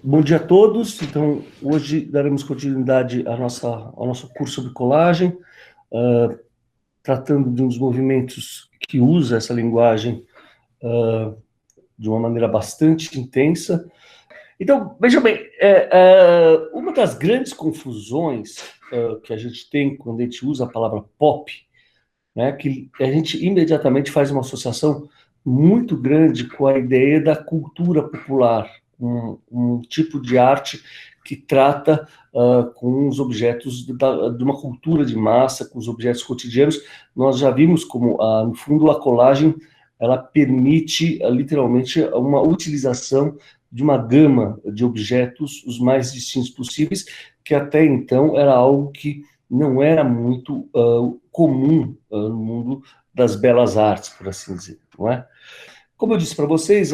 Bom dia a todos. Então, hoje daremos continuidade ao nosso curso sobre colagem, uh, tratando de uns movimentos que usa essa linguagem uh, de uma maneira bastante intensa. Então, veja bem, uma das grandes confusões que a gente tem quando a gente usa a palavra pop, né, que a gente imediatamente faz uma associação muito grande com a ideia da cultura popular, um tipo de arte que trata com os objetos de uma cultura de massa, com os objetos cotidianos. Nós já vimos como, no fundo, a colagem ela permite literalmente uma utilização de uma gama de objetos os mais distintos possíveis, que até então era algo que não era muito comum no mundo das belas artes, por assim dizer, não é? Como eu disse para vocês,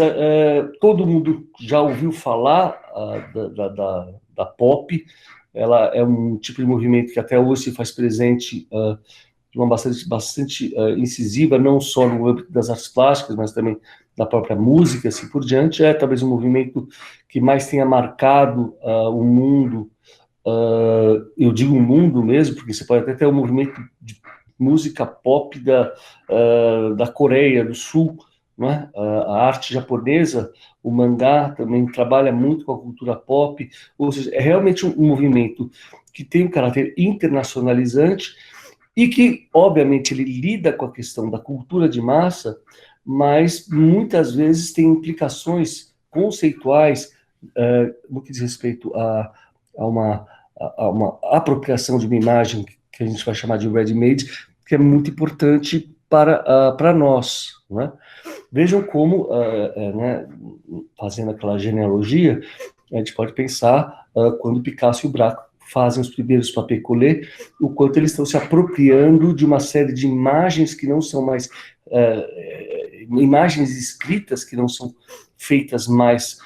todo mundo já ouviu falar da pop. Ela é um tipo de movimento que até hoje se faz presente de uma bastante incisiva, não só no âmbito das artes plásticas, mas também da própria música, assim por diante. É talvez um movimento que mais tenha marcado o mundo. Eu digo mundo mesmo, porque você pode até ter um movimento de música pop da Coreia do Sul, não é? A arte japonesa, o mangá também trabalha muito com a cultura pop, ou seja, é realmente um movimento que tem um caráter internacionalizante e que, obviamente, ele lida com a questão da cultura de massa, mas muitas vezes tem implicações conceituais no que diz respeito a uma uma apropriação de uma imagem que a gente vai chamar de ready-made, que é muito importante para nós, né? Vejam como, né, fazendo aquela genealogia, a gente pode pensar quando Picasso e o Braque fazem os primeiros papier-collé, o quanto eles estão se apropriando de uma série de imagens que não são mais imagens escritas, que não são feitas mais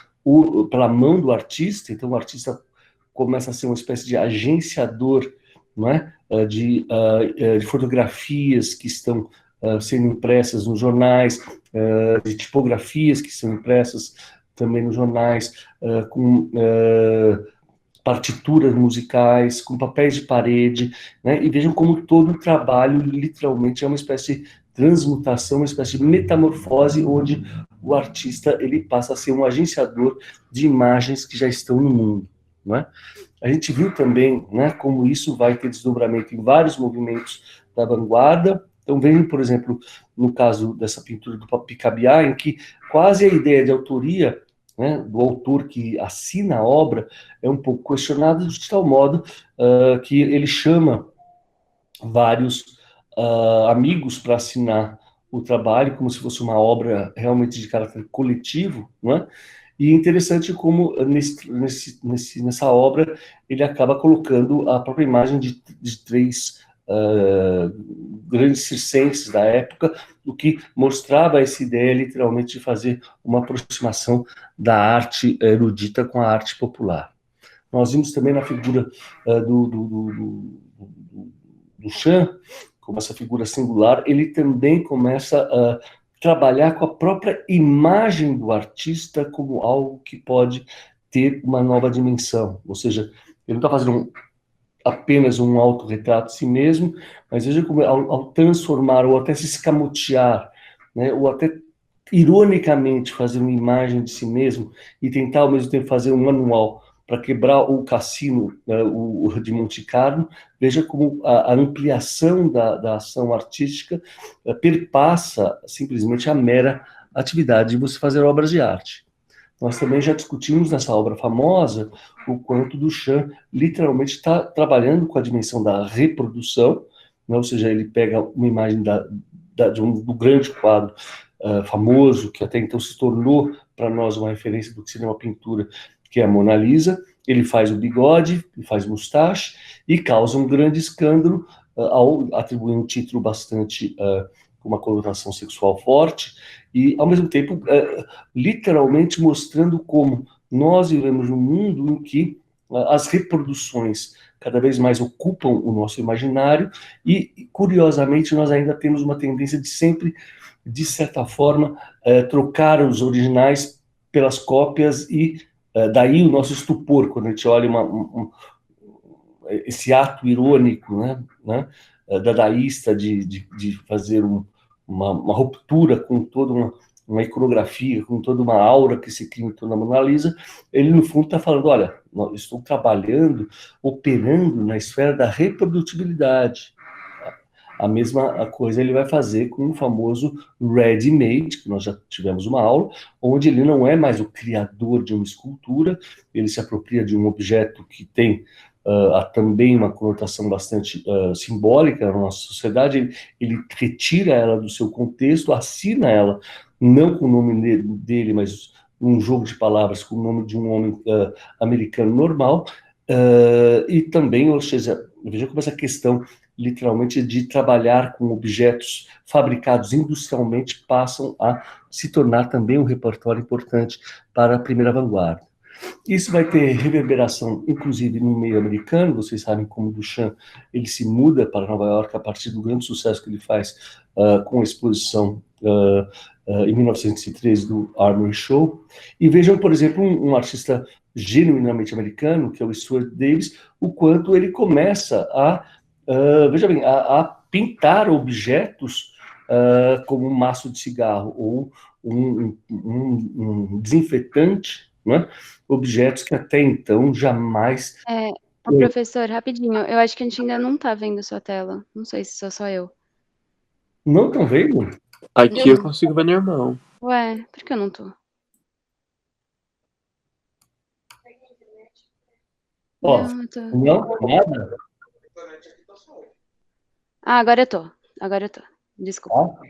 pela mão do artista. Então o artista começa a ser uma espécie de agenciador, não é? De fotografias que estão sendo impressas nos jornais, de tipografias que são impressas também nos jornais, com partituras musicais, com papéis de parede, né? E vejam como todo o trabalho literalmente é uma espécie de transmutação, uma espécie de metamorfose, onde o artista ele passa a ser um agenciador de imagens que já estão no mundo, não é? A gente viu também, né, como isso vai ter desdobramento em vários movimentos da vanguarda. Então, vejam, por exemplo, no caso dessa pintura do Picabia, em que quase a ideia de autoria, né, do autor que assina a obra é um pouco questionada, de tal modo que ele chama vários amigos para assinar o trabalho, como se fosse uma obra realmente de caráter coletivo, não é? E é interessante como nessa obra ele acaba colocando a própria imagem de três grandes circenses da época, o que mostrava essa ideia literalmente de fazer uma aproximação da arte erudita com a arte popular. Nós vimos também na figura do Chan, como essa figura singular, ele também começa a trabalhar com a própria imagem do artista como algo que pode ter uma nova dimensão. Ou seja, ele não está fazendo apenas um autorretrato de si mesmo, mas veja como ao transformar ou até se escamotear, né, ou até ironicamente fazer uma imagem de si mesmo e tentar ao mesmo tempo fazer um manual para quebrar o cassino o de Monte Carlo. Veja como a ampliação da ação artística perpassa simplesmente a mera atividade de você fazer obras de arte. Nós também já discutimos nessa obra famosa o quanto Duchamp literalmente está trabalhando com a dimensão da reprodução, né? Ou seja, ele pega uma imagem do grande quadro famoso, que até então se tornou para nós uma referência do que seria uma pintura, que é a Mona Lisa. Ele faz o bigode, ele faz mustache e causa um grande escândalo ao atribuir um título bastante com uma conotação sexual forte e, ao mesmo tempo, literalmente mostrando como nós vivemos num mundo em que as reproduções cada vez mais ocupam o nosso imaginário e, curiosamente, nós ainda temos uma tendência de sempre, de certa forma, trocar os originais pelas cópias e Daí o nosso estupor, quando a gente olha esse ato irônico, né, dadaísta de fazer uma ruptura com toda uma iconografia, com toda uma aura que se cria em torno da Mona Lisa, ele, no fundo, está falando, olha, estou trabalhando, operando na esfera da reprodutibilidade. A mesma coisa ele vai fazer com o famoso ready-made, que nós já tivemos uma aula, onde ele não é mais o criador de uma escultura, ele se apropria de um objeto que tem também uma conotação bastante simbólica na nossa sociedade, ele retira ela do seu contexto, assina ela, não com o nome dele, mas um jogo de palavras com o nome de um homem americano normal, e também, ou seja, veja como essa questão literalmente de trabalhar com objetos fabricados industrialmente passam a se tornar também um repertório importante para a primeira vanguarda. Isso vai ter reverberação, inclusive, no meio americano. Vocês sabem como Duchamp ele se muda para Nova York a partir do grande sucesso que ele faz com a exposição em 1913 do Armory Show. E vejam, por exemplo, um artista genuinamente americano, que é o Stuart Davis, o quanto ele começa veja bem, a pintar objetos como um maço de cigarro ou um desinfetante, né? Objetos que até então jamais... Professor, rapidinho, eu acho que a gente ainda não tá vendo sua tela. Não sei se sou só eu. Não estão vendo? Aqui eu consigo ver normal. Ué, por que eu não tô? Ó, Não, eu tô. não, nada. Agora eu tô. Agora eu tô. Desculpa.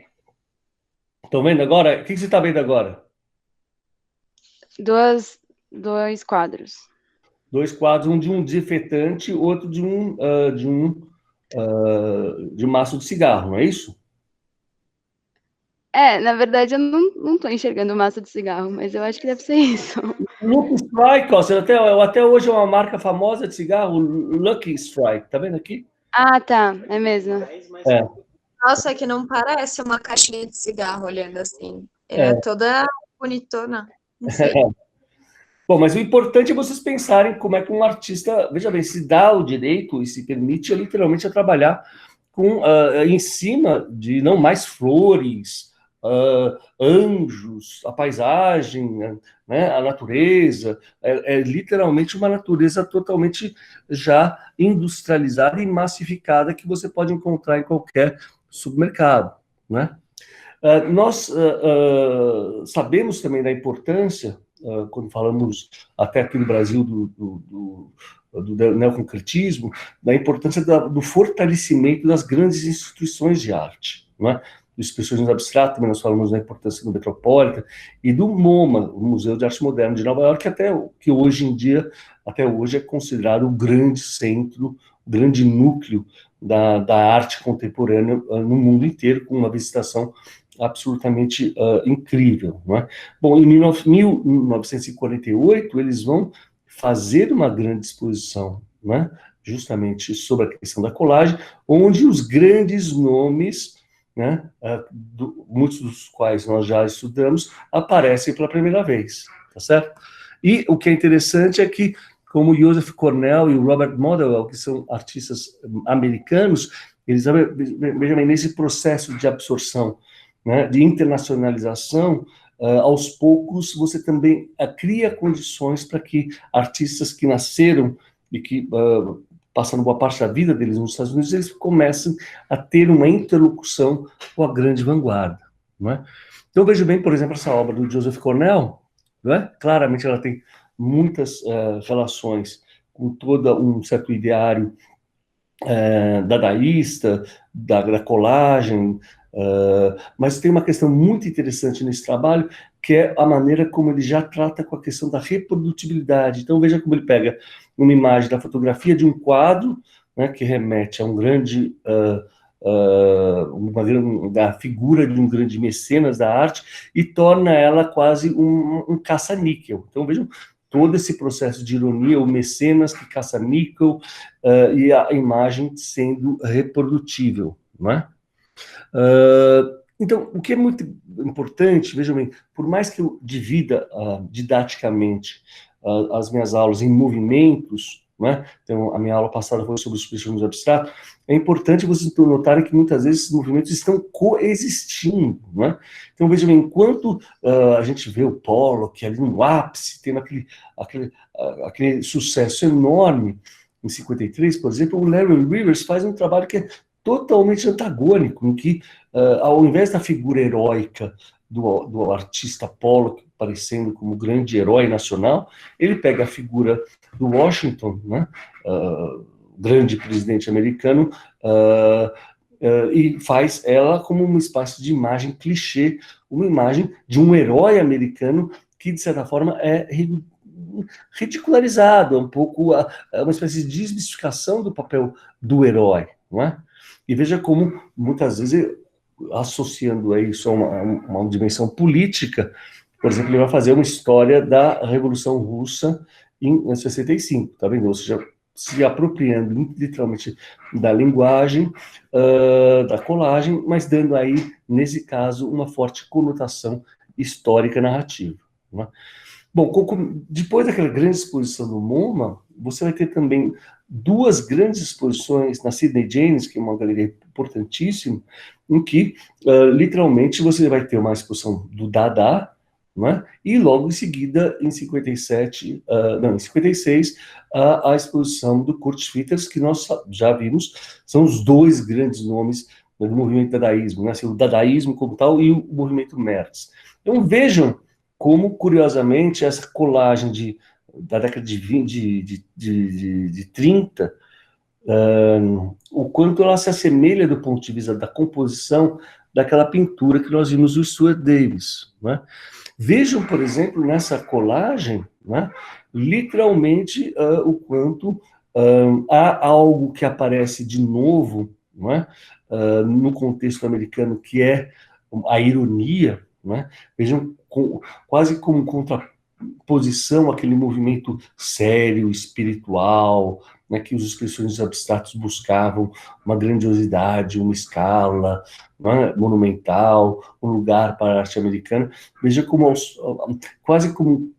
Estão vendo agora? O que você está vendo agora? Dois quadros. Dois quadros, um de um desinfetante, outro de maço de cigarro, não é isso? Na verdade, eu não tô enxergando massa de cigarro, mas eu acho que deve ser isso. Lucky Strike, ó, até hoje é uma marca famosa de cigarro, Lucky Strike, tá vendo aqui? Ah, tá, é mesmo. Nossa, é que não parece uma caixinha de cigarro olhando assim. Ela é toda bonitona. Não sei. Bom, mas o importante é vocês pensarem como é que um artista, veja bem, se dá o direito e se permite literalmente a trabalhar em cima de não mais flores, anjos, a paisagem, né, a natureza, é literalmente uma natureza totalmente já industrializada e massificada que você pode encontrar em qualquer supermercado, né? Nós sabemos também da importância, quando falamos até aqui no Brasil do neoconcretismo, da importância do fortalecimento das grandes instituições de arte, não é? Do expressionismo abstrato, também nós falamos da importância do Metropolitan e do MoMA, o Museu de Arte Moderna de Nova York, que hoje em dia, até hoje, é considerado o grande centro, o grande núcleo da arte contemporânea no mundo inteiro, com uma visitação absolutamente incrível, não é? Bom, em 1948, eles vão fazer uma grande exposição, né, justamente sobre a questão da colagem, onde os grandes nomes, né, muitos dos quais nós já estudamos, aparecem pela primeira vez, tá certo? E o que é interessante é que, como Joseph Cornell e o Robert Motherwell, que são artistas americanos, eles, vejam bem, nesse processo de absorção, né, de internacionalização, aos poucos você também cria condições para que artistas que nasceram e que passaram boa parte da vida deles nos Estados Unidos, eles comecem a ter uma interlocução com a grande vanguarda, não é? Então, vejo bem, por exemplo, essa obra do Joseph Cornell, não é? Claramente ela tem muitas relações com todo um certo ideário dadaísta, da colagem, mas tem uma questão muito interessante nesse trabalho, que é a maneira como ele já trata com a questão da reprodutibilidade. Então, veja como ele pega uma imagem da fotografia de um quadro, né, que remete a um grande... da figura de um grande mecenas da arte, e torna ela quase um caça-níquel. Então, vejam todo esse processo de ironia, o mecenas que caça níquel, e a imagem sendo reprodutível, não é? Então, o que é muito importante, vejam bem, por mais que eu divida didaticamente as minhas aulas em movimentos, né? Então, a minha aula passada foi sobre o expressionismo abstrato. É importante vocês notarem que muitas vezes esses movimentos estão coexistindo, né? Então, veja bem, enquanto a gente vê o Pollock ali no ápice, tendo aquele sucesso enorme em 53, por exemplo, o Larry Rivers faz um trabalho que é totalmente antagônico, em que, ao invés da figura heróica do artista Pollock, aparecendo como grande herói nacional, ele pega a figura do Washington, né, grande presidente americano, e faz ela como uma espécie de imagem clichê, uma imagem de um herói americano que, de certa forma, é ridicularizado, um pouco uma espécie de desmistificação do papel do herói, não é? E veja como, muitas vezes, associando a isso a uma dimensão política, por exemplo, ele vai fazer uma história da Revolução Russa em 65, tá vendo? Ou seja, se apropriando literalmente da linguagem, da colagem, mas dando aí, nesse caso, uma forte conotação histórica narrativa, né? Bom, depois daquela grande exposição do MoMA, você vai ter também duas grandes exposições na Sidney James, que é uma galeria importantíssima, em que, literalmente, você vai ter uma exposição do Dada, né? E logo em seguida, em 56, a exposição do Kurt Schwitters, que nós já vimos, são os dois grandes nomes do movimento dadaísmo, né? Assim, o dadaísmo como tal e o movimento Merz. Então vejam como, curiosamente, essa colagem da década de 20, de 30, o quanto ela se assemelha do ponto de vista da composição daquela pintura que nós vimos do Stuart Davis, né? Vejam, por exemplo, nessa colagem, né, literalmente o quanto há algo que aparece de novo, né, no contexto americano, que é a ironia, né? Vejam, quase como contraposição àquele movimento sério, espiritual, né, que os expressionistas abstratos buscavam uma grandiosidade, uma escala, né, monumental, um lugar para a arte americana. Veja como, quase como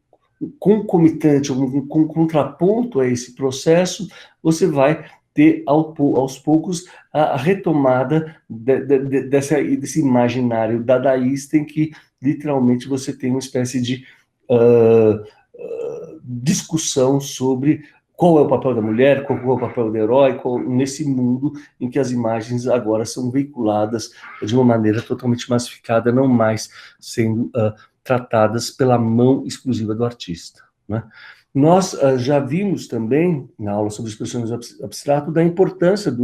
concomitante, um contraponto a esse processo, você vai ter aos poucos a retomada desse imaginário dadaísta, em que literalmente você tem uma espécie de discussão sobre qual é o papel da mulher, qual é o papel do herói, nesse mundo em que as imagens agora são veiculadas de uma maneira totalmente massificada, não mais sendo tratadas pela mão exclusiva do artista, né? Nós já vimos também, na aula sobre expressionismo abstrato, da importância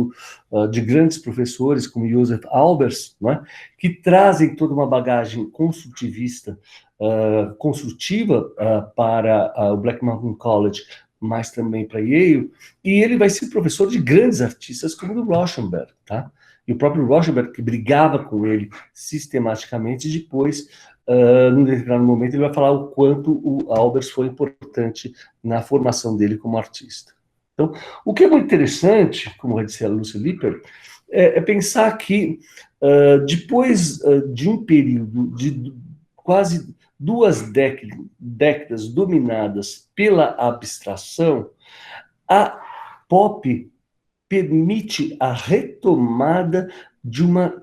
de grandes professores como Joseph Albers, né, que trazem toda uma bagagem construtiva para o Black Mountain College, mas também para Yale, e ele vai ser professor de grandes artistas como o do Rauschenberg, tá? E o próprio Rauschenberg, que brigava com ele sistematicamente, depois, num determinado momento, ele vai falar o quanto o Albers foi importante na formação dele como artista. Então, o que é muito interessante, como vai dizer a Lucy Lippert, é pensar que, depois de um período de quase 2 décadas dominadas pela abstração, a pop permite a retomada de uma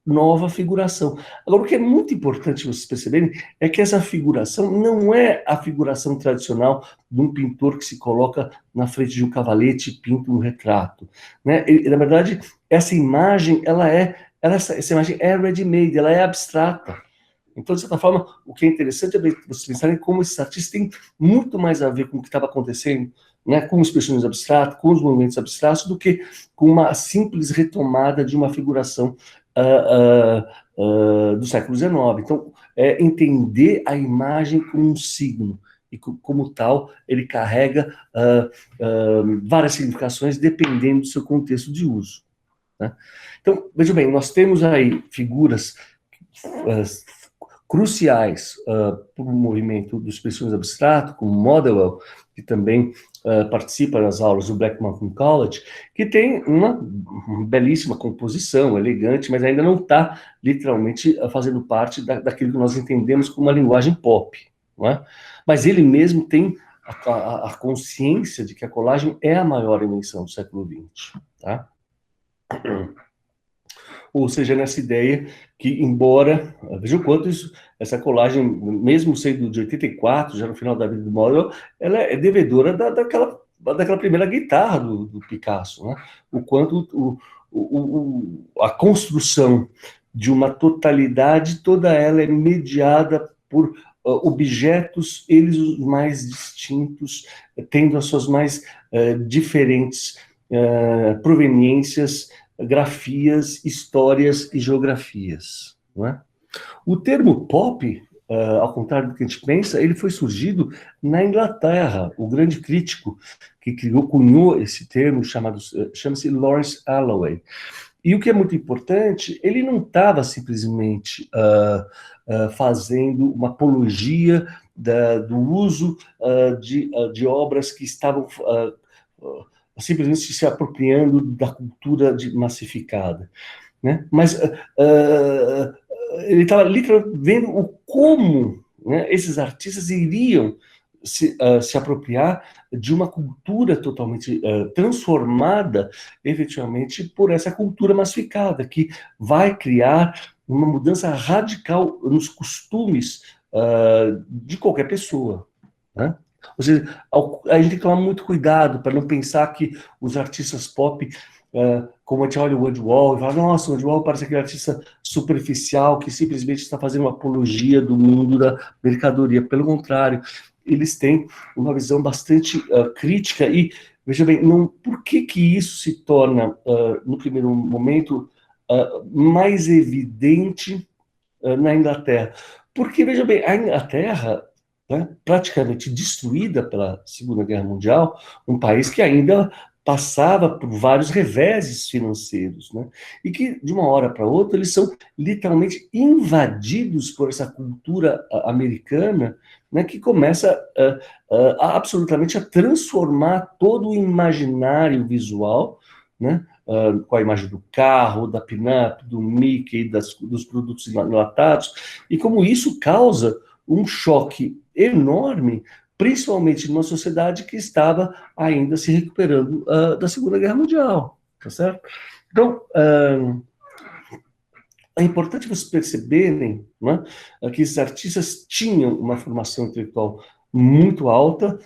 nova figuração. Agora, o que é muito importante vocês perceberem é que essa figuração não é a figuração tradicional de um pintor que se coloca na frente de um cavalete e pinta um retrato, né? Na verdade, essa imagem, essa imagem é ready-made, ela é abstrata. Então, de certa forma, o que é interessante é vocês pensarem como esses artistas têm muito mais a ver com o que estava acontecendo, né, com o expressionismo abstrato, com os movimentos abstratos, do que com uma simples retomada de uma figuração do século XIX. Então, entender a imagem como um signo, e como tal, ele carrega várias significações dependendo do seu contexto de uso, né? Então, veja bem, nós temos aí figuras cruciais para o movimento do expressionismo abstrato, como Motherwell, que também participa das aulas do Black Mountain College, que tem uma belíssima composição, elegante, mas ainda não está literalmente fazendo parte daquilo que nós entendemos como uma linguagem pop, não é? Mas ele mesmo tem a consciência de que a colagem é a maior invenção do século XX, tá? Ou seja, nessa ideia que, embora, veja o quanto essa colagem, mesmo sendo de 84, já no final da vida do Mauro, ela é devedora daquela primeira guitarra do Picasso, né? O quanto a construção de uma totalidade, toda ela é mediada por objetos, eles os mais distintos, tendo as suas mais diferentes proveniências, grafias, histórias e geografias, não é? O termo pop, ao contrário do que a gente pensa, ele foi surgido na Inglaterra. O grande crítico que cunhou esse termo chama-se Lawrence Alloway. E o que é muito importante, ele não estava simplesmente fazendo uma apologia do uso de obras que estavam simplesmente se apropriando da cultura massificada, né? Mas ele estava literalmente vendo como, né, esses artistas iriam se apropriar de uma cultura totalmente transformada, efetivamente, por essa cultura massificada, que vai criar uma mudança radical nos costumes de qualquer pessoa, né? Ou seja, a gente tem que tomar muito cuidado para não pensar que os artistas pop, como a gente olha o Andy Warhol e fala, nossa, o Andy Warhol parece aquele artista superficial que simplesmente está fazendo uma apologia do mundo da mercadoria. Pelo contrário, eles têm uma visão bastante crítica e, veja bem, por que isso se torna, no primeiro momento, mais evidente na Inglaterra? Porque, veja bem, a Inglaterra, né, praticamente destruída pela Segunda Guerra Mundial, um país que ainda passava por vários reveses financeiros, né, e que, de uma hora para outra, eles são literalmente invadidos por essa cultura americana, né, que começa absolutamente a transformar todo o imaginário visual, né, com a imagem do carro, da pin-up, do Mickey, dos produtos enlatados, e como isso causa um choque enorme, principalmente numa sociedade que estava ainda se recuperando da Segunda Guerra Mundial, tá certo? Então, é importante vocês perceberem, né, que esses artistas tinham uma formação intelectual muito alta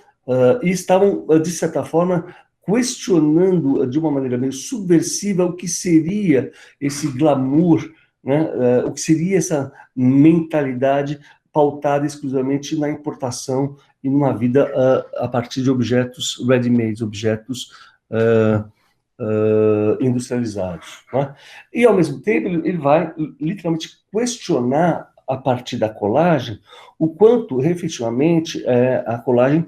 e estavam, de certa forma, questionando de uma maneira meio subversiva o que seria esse glamour, né, o que seria essa mentalidade pautada exclusivamente na importação e numa vida a partir de objetos ready-made, objetos industrializados, né? E, ao mesmo tempo, ele vai literalmente questionar, a partir da colagem, o quanto, efetivamente, a colagem,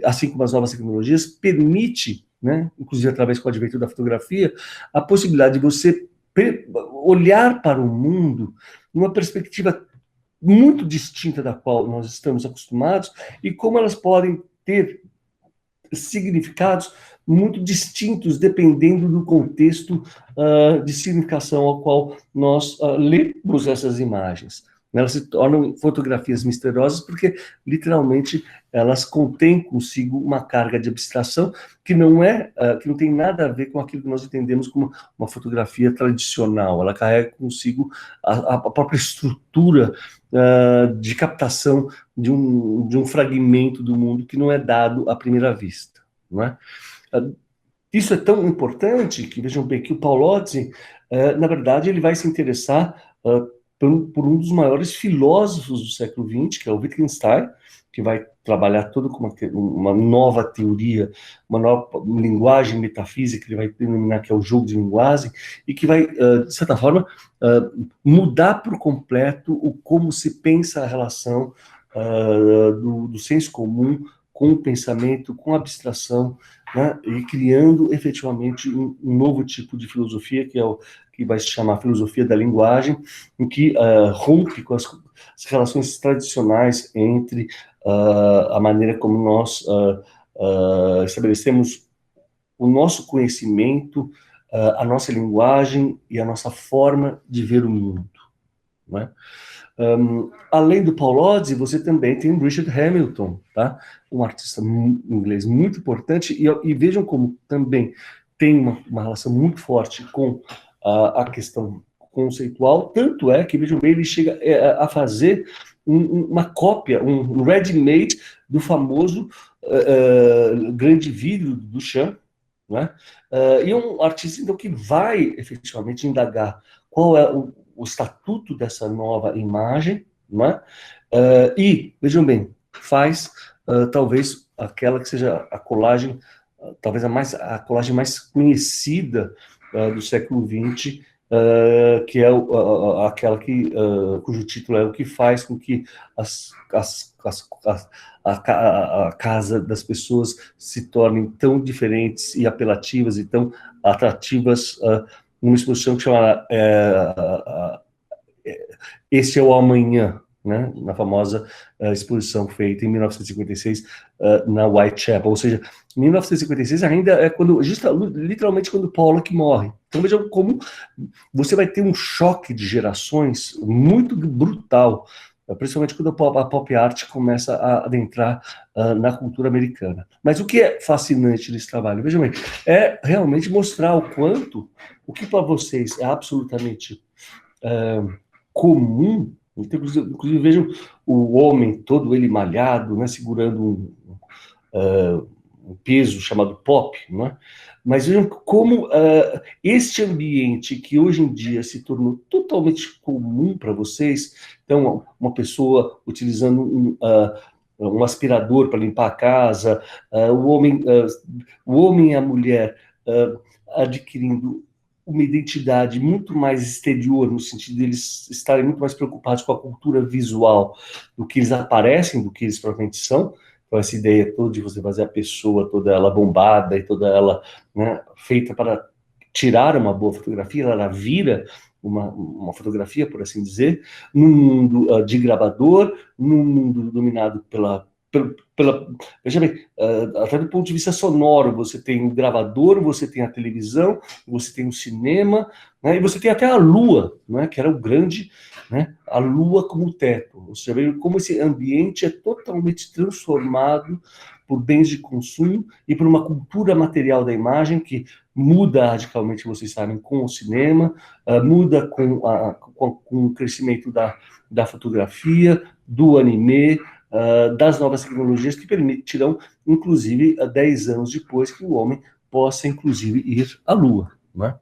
assim como as novas tecnologias, permite, né, inclusive através do advento da fotografia, a possibilidade de você olhar para o mundo numa perspectiva muito distinta da qual nós estamos acostumados e como elas podem ter significados muito distintos dependendo do contexto de significação ao qual nós lemos essas imagens. Elas se tornam fotografias misteriosas porque, literalmente, elas contêm consigo uma carga de abstração que que não tem nada a ver com aquilo que nós entendemos como uma fotografia tradicional. Ela carrega consigo a própria estrutura de captação de um fragmento do mundo que não é dado à primeira vista, não é? Isso é tão importante que, vejam bem, que o Paolozzi, na verdade, ele vai se interessar por um dos maiores filósofos do século XX, que é o Wittgenstein, que vai trabalhar todo com uma nova teoria, uma nova linguagem metafísica, que ele vai denominar que é o jogo de linguagem, e que vai, de certa forma, mudar por completo como se pensa a relação do senso comum com o pensamento, com a abstração, né, e criando efetivamente um novo tipo de filosofia, que vai se chamar filosofia da linguagem, em que rompe com as relações tradicionais entre a maneira como nós estabelecemos o nosso conhecimento, a nossa linguagem e a nossa forma de ver o mundo, não é? Além do Paul Odsey, você também tem o Richard Hamilton, tá? Um artista inglês muito importante, e vejam como também tem uma relação muito forte com a questão conceitual, tanto é que, vejam bem, ele chega a fazer uma cópia, um ready-made do famoso grande vidro do Duchamp, né? E um artista, então, que vai efetivamente indagar qual é o estatuto dessa nova imagem, né? E, vejam bem, faz talvez aquela que seja a colagem, talvez a colagem mais conhecida do século XX, que é aquela cujo título é o que faz com que a casa das pessoas se tornem tão diferentes e apelativas e tão atrativas, numa exposição que chama Este é o Amanhã, né? Na famosa exposição feita em 1956 na Whitechapel, ou seja, 1956 ainda é literalmente quando Pollock morre. Então vejam como você vai ter um choque de gerações muito brutal, principalmente quando a pop art começa a adentrar na cultura americana. Mas o que é fascinante nesse trabalho, vejam bem, é realmente mostrar o que para vocês é absolutamente comum. Inclusive, vejam o homem todo ele malhado, né, segurando um peso chamado pop, né? Mas vejam como este ambiente que hoje em dia se tornou totalmente comum para vocês, então uma pessoa utilizando um aspirador para limpar a casa, o homem e a mulher adquirindo uma identidade muito mais exterior, no sentido de eles estarem muito mais preocupados com a cultura visual do que eles aparecem, do que eles propriamente são. Então, essa ideia toda de você fazer a pessoa toda ela bombada e toda ela, né, feita para tirar uma boa fotografia, ela vira uma fotografia, por assim dizer, num mundo de gravador, num mundo dominado veja bem, até do ponto de vista sonoro, você tem o gravador, você tem a televisão, você tem o cinema, né, e você tem até a lua, né, que era o grande, né, a lua como teto. Você vê como esse ambiente é totalmente transformado por bens de consumo e por uma cultura material da imagem que muda radicalmente, vocês sabem, com o cinema, muda com o crescimento da fotografia, do anime, das novas tecnologias que permitirão, inclusive, 10 anos depois, que o homem possa, inclusive, ir à Lua, né?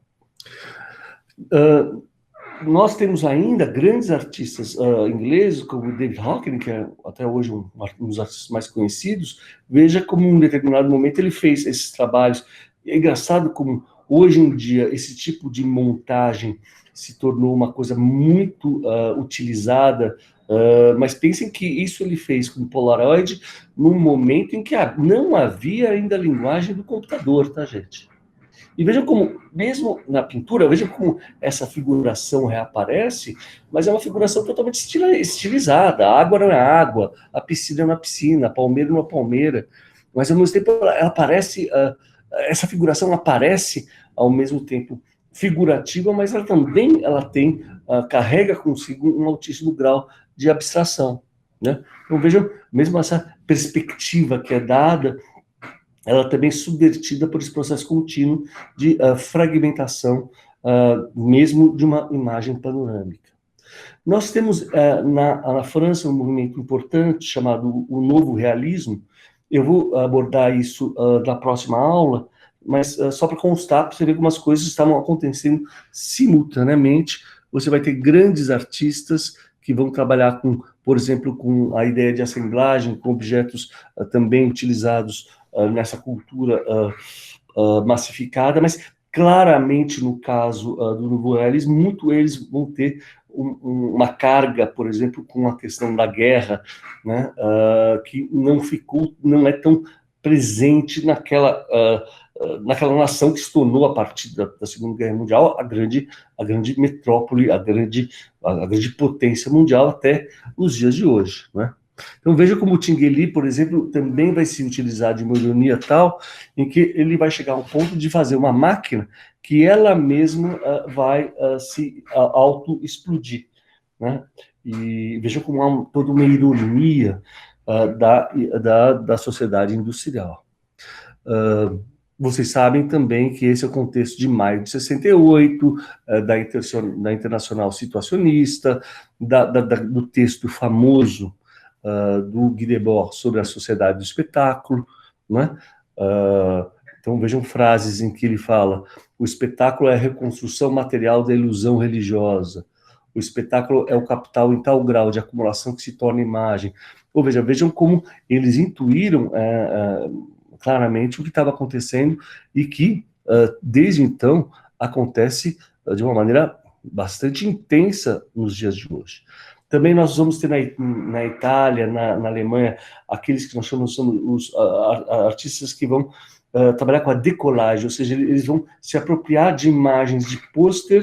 Nós temos ainda grandes artistas ingleses, como David Hockney, que é até hoje um dos artistas mais conhecidos. Veja como, em um determinado momento, ele fez esses trabalhos. É engraçado como, hoje em dia, esse tipo de montagem se tornou uma coisa muito utilizada, mas pensem que isso ele fez com Polaroid num momento em que não havia ainda a linguagem do computador, tá, gente? E vejam como, mesmo na pintura, vejam como essa figuração reaparece, mas é uma figuração totalmente estilizada. A água não é água, a piscina não é piscina, a palmeira não é palmeira. Mas, ao mesmo tempo, ela aparece, essa figuração aparece, ao mesmo tempo, figurativa, mas ela também carrega consigo um altíssimo grau de abstração, né? Então, vejam, mesmo essa perspectiva que é dada, ela também é subvertida por esse processo contínuo de fragmentação, mesmo de uma imagem panorâmica. Nós temos na França um movimento importante chamado o Novo Realismo. Eu vou abordar isso na próxima aula, mas só para constar, para você ver como as coisas estavam acontecendo simultaneamente. Você vai ter grandes artistas que vão trabalhar com, por exemplo, com a ideia de assemblagem, com objetos também utilizados nessa cultura massificada, mas claramente no caso do Novo Realismo, muito eles vão ter uma carga, por exemplo, com a questão da guerra, né, que não é tão presente naquela nação que se tornou, a partir da Segunda Guerra Mundial, a grande metrópole, a grande potência mundial até os dias de hoje, né? Então veja como o Tinguely, por exemplo, também vai se utilizar de uma ironia tal, em que ele vai chegar ao ponto de fazer uma máquina que ela mesma vai se auto-explodir, né? E vejam como há toda uma ironia da sociedade industrial. Vocês sabem também que esse é o contexto de maio de 68, da Internacional Situacionista, do texto famoso do Guy Debord sobre a sociedade do espetáculo, né? Então vejam frases em que ele fala: o espetáculo é a reconstrução material da ilusão religiosa, o espetáculo é o capital em tal grau de acumulação que se torna imagem. Ou vejam como eles intuíram claramente o que estava acontecendo e que, desde então, acontece de uma maneira bastante intensa nos dias de hoje. Também nós vamos ter na Itália, na Alemanha, aqueles que nós chamamos os artistas que vão trabalhar com a decolagem, ou seja, eles vão se apropriar de imagens de pôster,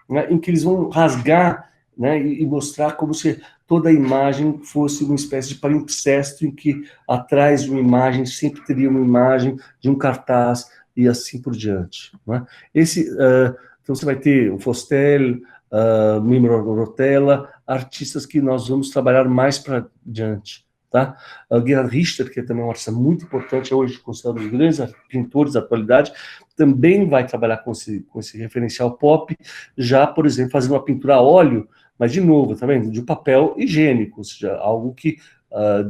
né, em que eles vão rasgar, né, e mostrar como se toda a imagem fosse uma espécie de palimpsesto em que atrás de uma imagem sempre teria uma imagem de um cartaz e assim por diante, né? Então você vai ter o Fostel, Mimmo Rotella, artistas que nós vamos trabalhar mais para diante, tá? Gerhard Richter, que é também um artista muito importante, hoje considerado um dos grandes pintores da atualidade, também vai trabalhar com esse referencial pop, já, por exemplo, fazendo uma pintura a óleo, mas, de novo, tá vendo? De um papel higiênico, ou seja, algo que,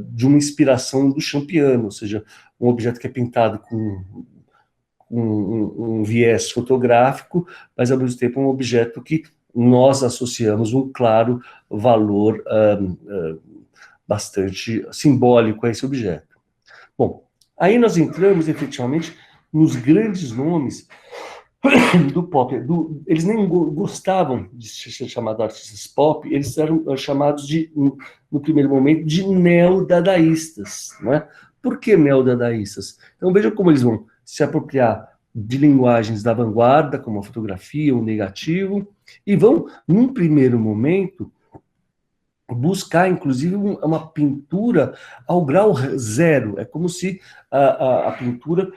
de uma inspiração do Champiano, ou seja, um objeto que é pintado com um viés fotográfico, mas, ao mesmo tempo, um objeto que nós associamos um claro valor bastante simbólico a esse objeto. Bom, aí nós entramos, efetivamente, nos grandes nomes do pop. Eles nem gostavam de ser chamados artistas pop, eles eram chamados, no primeiro momento, de neodadaístas, não é? Por que neodadaístas? Então vejam como eles vão se apropriar de linguagens da vanguarda, como a fotografia, o negativo, e vão, num primeiro momento, buscar, inclusive, uma pintura ao grau zero. É como se a pintura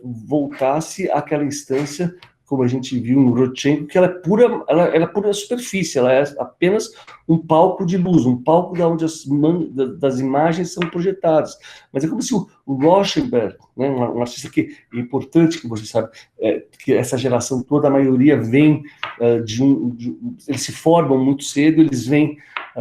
voltasse àquela instância, como a gente viu no Rodchenko, que ela é pura superfície, ela é apenas um palco de luz, um palco onde das imagens são projetadas. Mas é como se o Rauschenberg, né, um artista que é importante, que você sabe, que essa geração toda, a maioria vem eles se formam muito cedo, eles vêm,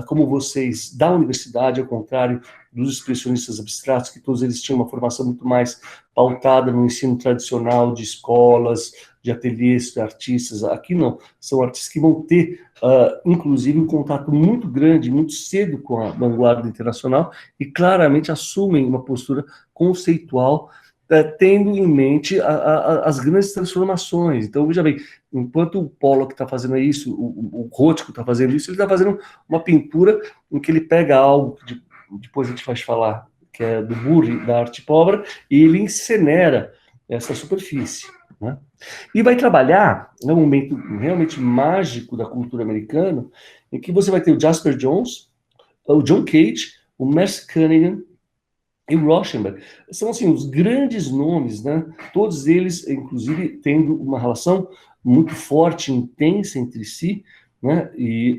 como vocês, da universidade, ao contrário dos expressionistas abstratos, que todos eles tinham uma formação muito mais pautada no ensino tradicional de escolas, de ateliês de artistas. Aqui não, são artistas que vão ter, inclusive, um contato muito grande, muito cedo com a vanguarda internacional e claramente assumem uma postura conceitual, tendo em mente as grandes transformações. Então, veja bem, enquanto o Pollock está fazendo isso, o Rothko está fazendo isso, ele está fazendo uma pintura em que ele pega algo que depois a gente vai falar, que é do Burri, da arte pobre, e ele incinera essa superfície, né? E vai trabalhar, é um momento realmente mágico da cultura americana, em que você vai ter o Jasper Johns, o John Cage, o Merce Cunningham e o Rauschenberg. São, assim, os grandes nomes, né? Todos eles, inclusive, tendo uma relação muito forte, intensa entre si, né? E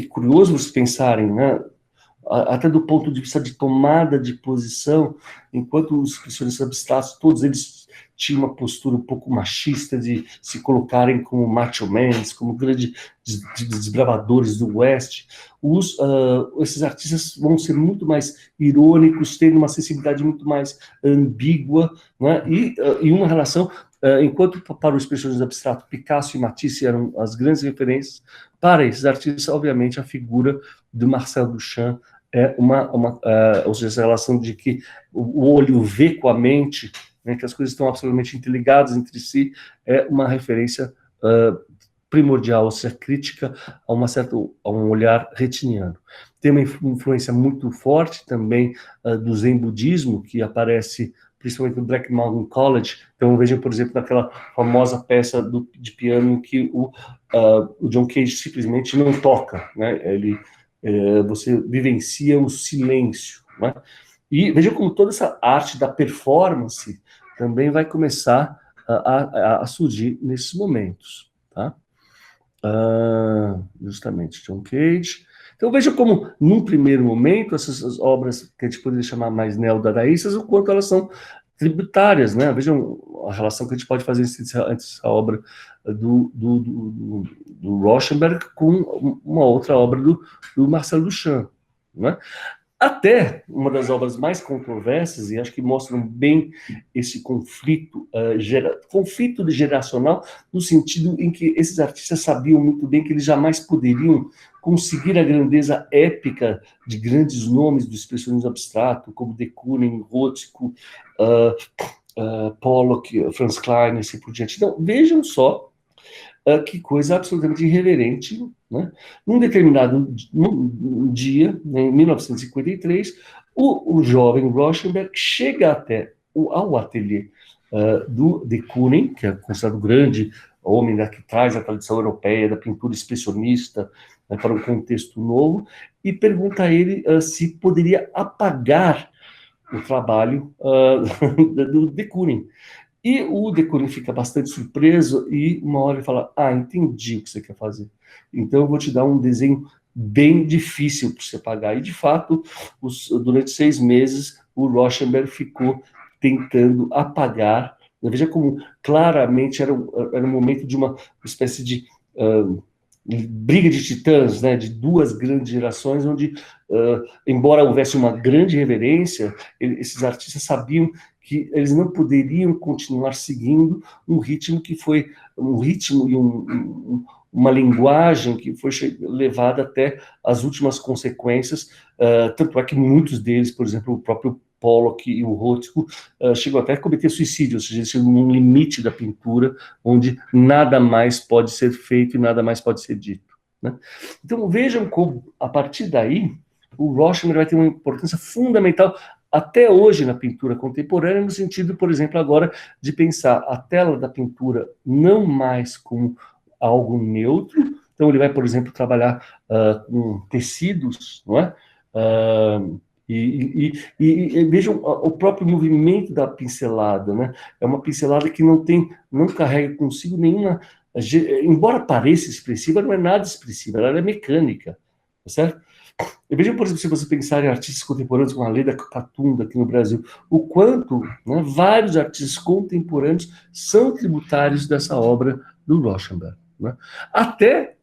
curioso vocês pensarem, né? Até do ponto de vista de tomada de posição, enquanto os expressionistas abstratos, todos eles tinham uma postura um pouco machista de se colocarem como macho men, como grandes desbravadores do Oeste, esses artistas vão ser muito mais irônicos, tendo uma sensibilidade muito mais ambígua, né? E uma relação, enquanto para o expressionismo abstrato, Picasso e Matisse eram as grandes referências, para esses artistas, obviamente, a figura do Marcel Duchamp é ou seja, essa relação de que o olho vê com a mente, né, que as coisas estão absolutamente interligadas entre si, é uma referência primordial, ou seja, crítica a um olhar retiniano. Tem uma influência muito forte também do Zen budismo, que aparece principalmente no Black Mountain College. Então vejam, por exemplo, naquela famosa peça de piano em que o John Cage simplesmente não toca, né? Você vivencia o silêncio, né? E vejam como toda essa arte da performance também vai começar a surgir nesses momentos, tá? Justamente, John Cage. Então veja como, num primeiro momento, essas obras que a gente poderia chamar mais neo-dadaístas, o quanto elas são tributárias, né? Vejam a relação que a gente pode fazer entre essa obra do Rauschenberg com uma outra obra do Marcel Duchamp, né? Até uma das obras mais controversas, e acho que mostram bem esse conflito, conflito geracional, no sentido em que esses artistas sabiam muito bem que eles jamais poderiam conseguir a grandeza épica de grandes nomes do expressionismo abstrato, como de Kooning, Rothko, Pollock, Franz Klein, e assim por diante. Então, vejam só que coisa absolutamente irreverente, né? Num determinado dia, em 1953, o jovem Rauschenberg chega até ao ateliê do de Kooning, que é considerado o grande homem, né, que traz a tradição europeia da pintura expressionista, né, para um contexto novo, e pergunta a ele se poderia apagar o trabalho do de Kooning. E o de Kooning fica bastante surpreso e uma hora ele fala, entendi o que você quer fazer. Então eu vou te dar um desenho bem difícil para você pagar. E de fato, durante 6 meses, o Rauschenberg ficou tentando apagar. Veja como claramente era um momento de uma espécie de briga de titãs, né, de duas grandes gerações, onde, embora houvesse uma grande reverência, esses artistas sabiam que eles não poderiam continuar seguindo um ritmo que foi um ritmo e uma linguagem que foi levada até as últimas consequências, tanto é que muitos deles, por exemplo, o próprio Pollock e o Rothko, chegou até a cometer suicídio, ou seja, eles chegam num limite da pintura, onde nada mais pode ser feito e nada mais pode ser dito, né? Então vejam como, a partir daí, o Rauschenberg vai ter uma importância fundamental até hoje na pintura contemporânea, no sentido, por exemplo, agora, de pensar a tela da pintura não mais como algo neutro. Então ele vai, por exemplo, trabalhar com tecidos, não é? E vejam o próprio movimento da pincelada, né? É uma pincelada que não carrega consigo nenhuma, embora pareça expressiva, não é nada expressiva, ela é mecânica, tá certo? E vejam, por exemplo, se você pensar em artistas contemporâneos como a Leda Catunda aqui no Brasil, o quanto, né, vários artistas contemporâneos são tributários dessa obra do Rauschenberg, né? Até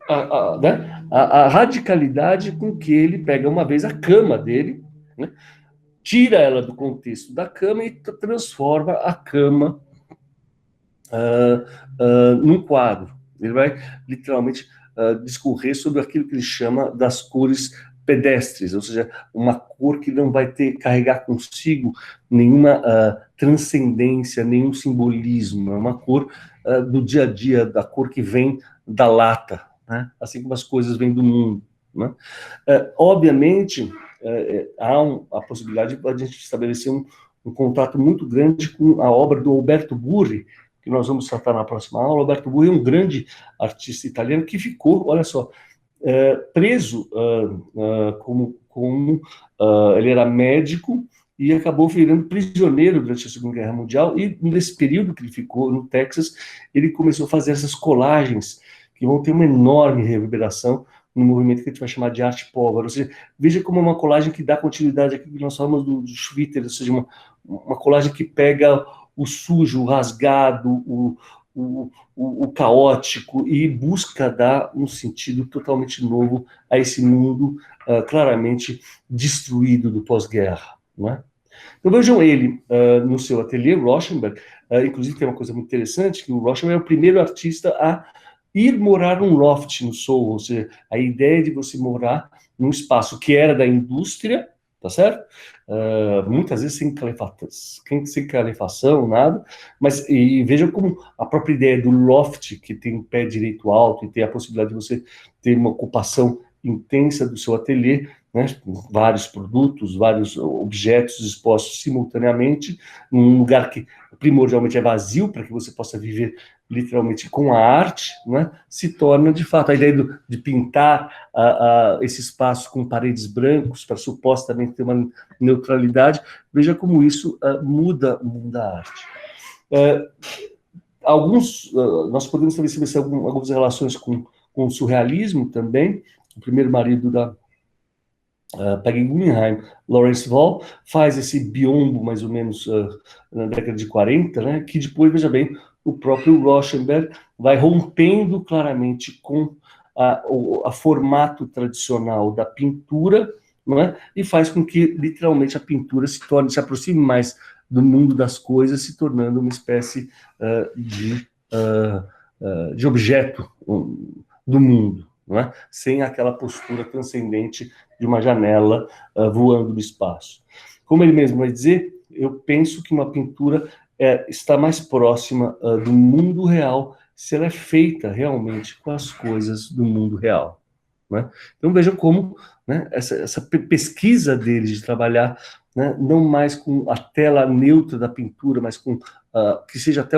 a radicalidade com que ele pega uma vez a cama dele, né, tira ela do contexto da cama e transforma a cama num quadro. Ele vai literalmente discorrer sobre aquilo que ele chama das cores pedestres, ou seja, uma cor que não vai carregar consigo nenhuma transcendência, nenhum simbolismo, é uma cor do dia a dia, da cor que vem da lata, né? Assim como as coisas vêm do mundo, né? Obviamente, há a possibilidade de a gente estabelecer um contato muito grande com a obra do Alberto Burri, que nós vamos tratar na próxima aula. Alberto Burri é um grande artista italiano que ficou, olha só, preso como ele era médico e acabou virando prisioneiro durante a Segunda Guerra Mundial, e nesse período que ele ficou no Texas, ele começou a fazer essas colagens que vão ter uma enorme reverberação no movimento que a gente vai chamar de arte power. Ou seja, veja como é uma colagem que dá continuidade àquilo que nós falamos do Schwitter, ou seja, uma colagem que pega o sujo, o rasgado, o caótico, e busca dar um sentido totalmente novo a esse mundo claramente destruído do pós-guerra, não é? Então vejam ele no seu ateliê, Rauschenberg. Inclusive tem uma coisa muito interessante, que o Rauschenberg é o primeiro artista a ir morar num loft no Soho, ou seja, a ideia de você morar num espaço que era da indústria, tá certo? Muitas vezes sem calefação, nada, mas e vejam como a própria ideia do loft, que tem um pé direito alto e tem a possibilidade de você ter uma ocupação intensa do seu ateliê, né, vários produtos, vários objetos expostos simultaneamente, num lugar que primordialmente é vazio, para que você possa viver literalmente com a arte, né, se torna de fato a ideia de pintar esse espaço com paredes brancas para supostamente ter uma neutralidade. Veja como isso muda o mundo da arte. Nós podemos estabelecer algumas relações com o surrealismo também. O primeiro marido da Peggy Guggenheim, Lawrence Wall, faz esse biombo mais ou menos na década de 40, né, que depois, veja bem, o próprio Rauschenberg vai rompendo claramente com a formato tradicional da pintura, não é? E faz com que, literalmente, a pintura se aproxime mais do mundo das coisas, se tornando uma espécie de objeto do mundo, não é? Sem aquela postura transcendente de uma janela voando no espaço. Como ele mesmo vai dizer, eu penso que uma pintura está mais próxima do mundo real se ela é feita realmente com as coisas do mundo real, né? Então vejam como, né, essa pesquisa deles de trabalhar, né, não mais com a tela neutra da pintura, mas com que seja até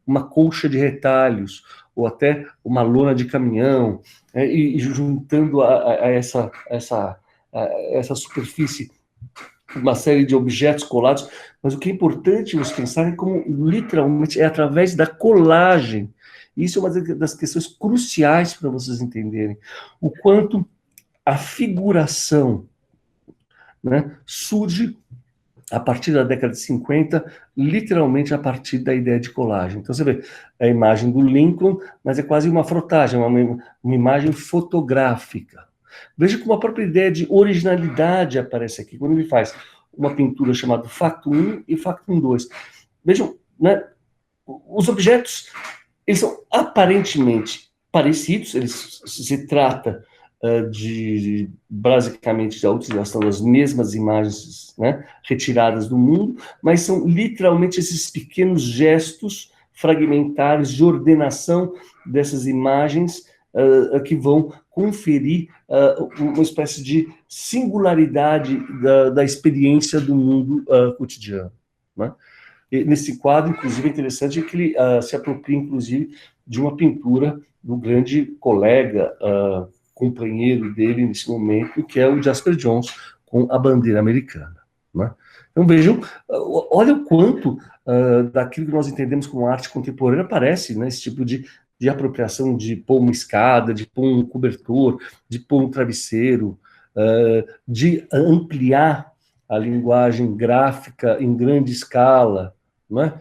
uma colcha de retalhos, ou até uma lona de caminhão, e juntando a essa superfície uma série de objetos colados, mas o que é importante você pensar é como, literalmente, é através da colagem. Isso é uma das questões cruciais para vocês entenderem o quanto a figuração, né, surge a partir da década de 50, literalmente a partir da ideia de colagem. Então você vê a imagem do Lincoln, mas é quase uma frotagem, uma imagem fotográfica. Veja como a própria ideia de originalidade aparece aqui, quando ele faz uma pintura chamada Facto 1 e Factum 2. Vejam, né, os objetos, eles são aparentemente parecidos, se trata basicamente da utilização das mesmas imagens, né, retiradas do mundo, mas são literalmente esses pequenos gestos fragmentares de ordenação dessas imagens que vão conferir uma espécie de singularidade da experiência do mundo cotidiano, né? E nesse quadro, inclusive, é interessante que ele se apropria, inclusive, de uma pintura do grande colega, companheiro dele nesse momento, que é o Jasper Johns, com a bandeira americana, né? Então vejam, olha o quanto daquilo que nós entendemos como arte contemporânea aparece, né, esse tipo de apropriação, de pôr uma escada, de pôr um cobertor, de pôr um travesseiro, de ampliar a linguagem gráfica em grande escala, né?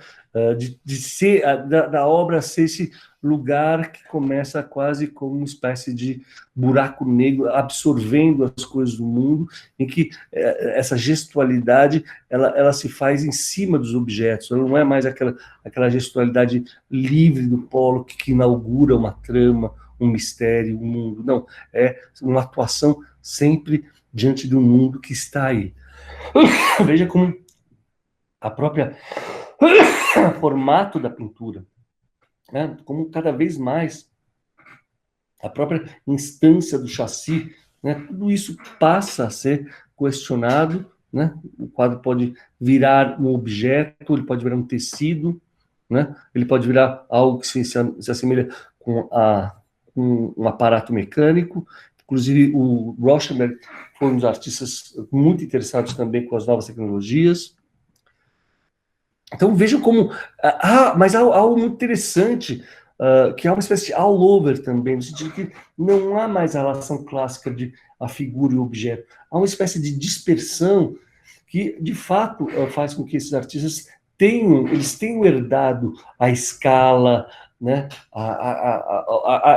De ser da obra ser esse lugar que começa quase como uma espécie de buraco negro absorvendo as coisas do mundo, em que essa gestualidade ela se faz em cima dos objetos, ela não é mais aquela gestualidade livre do polo que inaugura uma trama, um mistério, um mundo. Não, é uma atuação sempre diante do mundo que está aí. Veja como a própria formato da pintura, né, como cada vez mais a própria instância do chassi, né, tudo isso passa a ser questionado, né? O quadro pode virar um objeto, ele pode virar um tecido, né? Ele pode virar algo que se assemelha com um aparato mecânico. Inclusive, o Rauschenberg foi um dos artistas muito interessados também com as novas tecnologias. Então vejam como... mas há algo muito interessante, que é uma espécie de all-over também, no sentido que não há mais a relação clássica de a figura e o objeto. Há uma espécie de dispersão que, de fato, faz com que esses artistas tenham herdado a escala, né,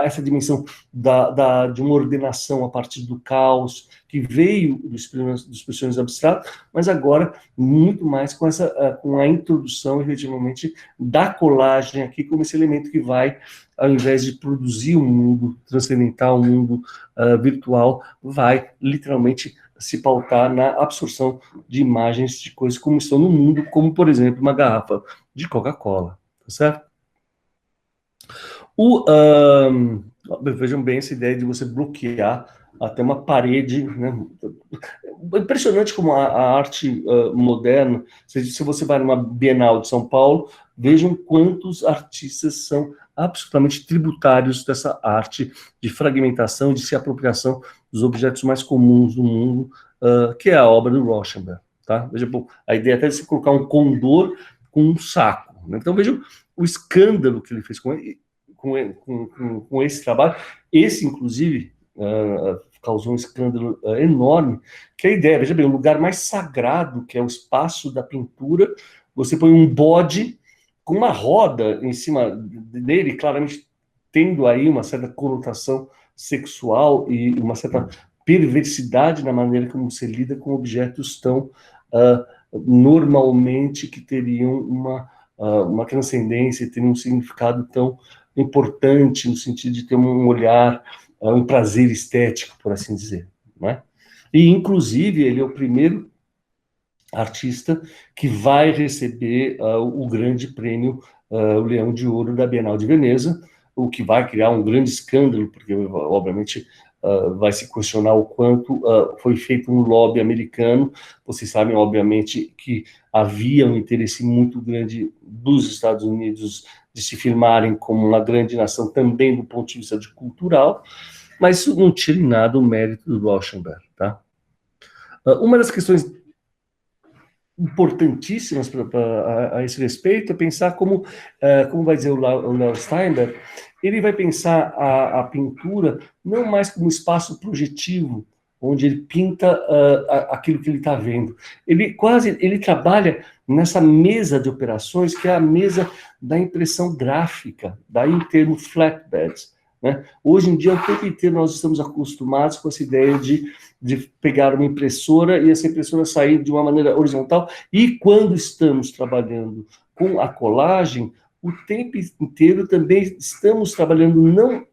essa dimensão de uma ordenação a partir do caos, que veio do expressionismo abstrato, mas agora muito mais com a introdução, efetivamente, da colagem aqui como esse elemento que vai, ao invés de produzir um mundo transcendental, um mundo virtual, vai literalmente se pautar na absorção de imagens de coisas como estão no mundo, como, por exemplo, uma garrafa de Coca-Cola, tá certo? Vejam bem essa ideia de você bloquear até uma parede, né? Impressionante como a arte moderna, se você vai numa Bienal de São Paulo, vejam quantos artistas são absolutamente tributários dessa arte de fragmentação, de se apropriação dos objetos mais comuns do mundo, que é a obra do Rauschenberg, tá? Veja, a ideia até de se colocar um condor com um saco, Né? Então vejam o escândalo que ele fez com esse trabalho. Esse, inclusive, causou um escândalo enorme, que é a ideia, veja bem, o lugar mais sagrado, que é o espaço da pintura, você põe um bode com uma roda em cima dele, claramente tendo aí uma certa conotação sexual e uma certa perversidade na maneira como se lida com objetos tão normalmente que teriam uma transcendência, teriam um significado tão importante no sentido de ter um olhar, um prazer estético, por assim dizer, né? E, inclusive, ele é o primeiro artista que vai receber o grande prêmio, o Leão de Ouro da Bienal de Veneza, o que vai criar um grande escândalo, porque, obviamente, vai se questionar o quanto foi feito um lobby americano. Vocês sabem, obviamente, que havia um interesse muito grande dos Estados Unidos de se firmarem como uma grande nação, também do ponto de vista cultural, mas isso não tira em nada o mérito do Rauschenberg, tá? Uma das questões importantíssimas a esse respeito é pensar como vai dizer o Léo Steinberg, ele vai pensar a pintura não mais como um espaço projetivo, onde ele pinta aquilo que ele está vendo. Ele trabalha nessa mesa de operações, que é a mesa da impressão gráfica, daí o termo flatbeds, né? Hoje em dia, o tempo inteiro, nós estamos acostumados com essa ideia de pegar uma impressora e essa impressora sair de uma maneira horizontal, e quando estamos trabalhando com a colagem, o tempo inteiro também estamos trabalhando não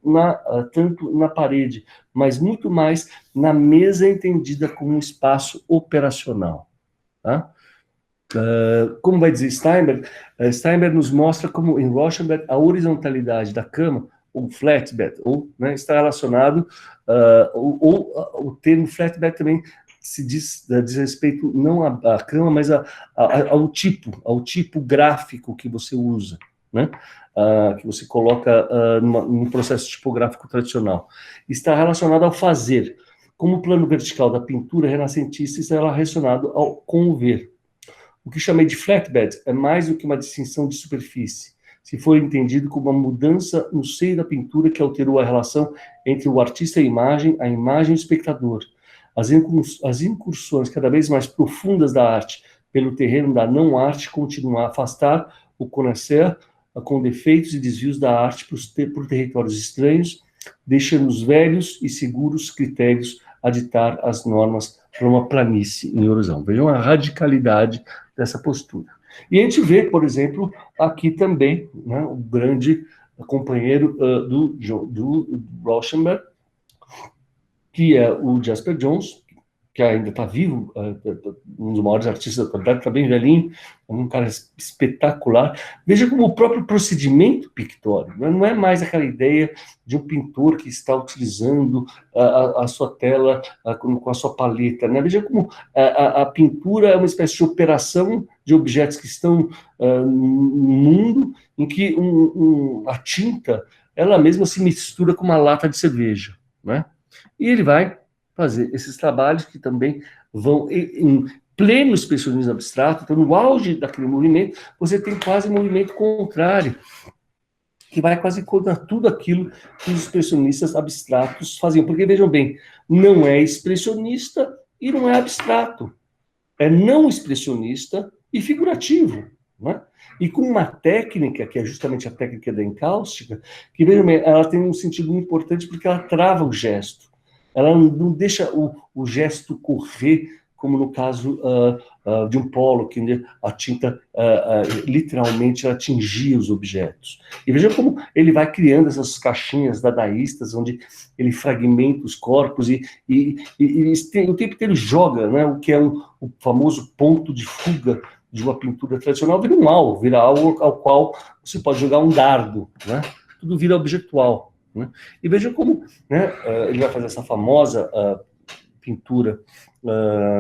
tanto na parede, mas muito mais na mesa entendida como um espaço operacional. Tá? Como vai dizer Steinberg? Steinberg nos mostra como, em Rauschenberg, a horizontalidade da cama, ou flatbed, né, está relacionado, o termo flatbed também se diz respeito não à cama, mas ao tipo gráfico que você usa, né, que você coloca num processo tipográfico tradicional. Está relacionado ao fazer, como o plano vertical da pintura renascentista está relacionado com o ver. O que chamei de flatbed é mais do que uma distinção de superfície, se for entendido como uma mudança no seio da pintura que alterou a relação entre o artista e a imagem e o espectador. As incursões cada vez mais profundas da arte pelo terreno da não-arte continuam a afastar o conhecer com defeitos e desvios da arte por territórios estranhos, deixando os velhos e seguros critérios a ditar as normas para uma planície em erosão. Vejam a radicalidade dessa postura. E a gente vê, por exemplo, aqui também, né, o grande companheiro do Rauschenberg, que é o Jasper Johns, que ainda está vivo, um dos maiores artistas da atualidade, está bem velhinho, um cara espetacular. Veja como o próprio procedimento pictórico, né, não é mais aquela ideia de um pintor que está utilizando a sua tela com a sua paleta, né? Veja como a pintura é uma espécie de operação de objetos que estão no mundo, em que a tinta, ela mesma se mistura com uma lata de cerveja, né? E ele vai fazer esses trabalhos que também vão em pleno expressionismo abstrato. Então, no auge daquele movimento, você tem quase um movimento contrário, que vai quase contra tudo aquilo que os expressionistas abstratos faziam. Porque, vejam bem, não é expressionista e não é abstrato. É não expressionista e figurativo, né? E com uma técnica, que é justamente a técnica da encáustica, que, vejam bem, ela tem um sentido muito importante porque ela trava o gesto. Ela não deixa o gesto correr, como no caso de um polo, que a tinta literalmente atingia os objetos. E veja como ele vai criando essas caixinhas dadaístas, onde ele fragmenta os corpos e o tempo inteiro joga, né, o que é o famoso ponto de fuga de uma pintura tradicional, vira algo ao qual você pode jogar um dardo, né? Tudo vira objetual. Né? E veja como, né, ele vai fazer essa famosa pintura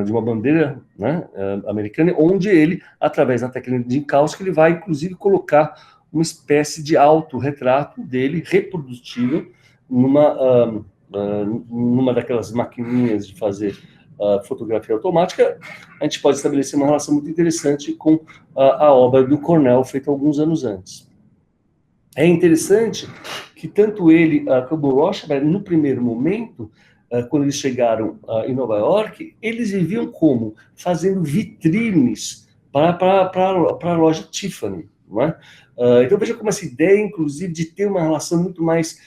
de uma bandeira, né, americana, onde ele, através da técnica de encáustica, ele vai, inclusive, colocar uma espécie de autorretrato dele, reprodutível, numa daquelas maquininhas de fazer fotografia automática, a gente pode estabelecer uma relação muito interessante com a obra do Cornell, feita alguns anos antes. É interessante que tanto ele como o Rauschenberg, no primeiro momento, quando eles chegaram em Nova York, eles viviam como? Fazendo vitrines para a loja Tiffany. Não é? Então veja como essa ideia, inclusive, de ter uma relação muito mais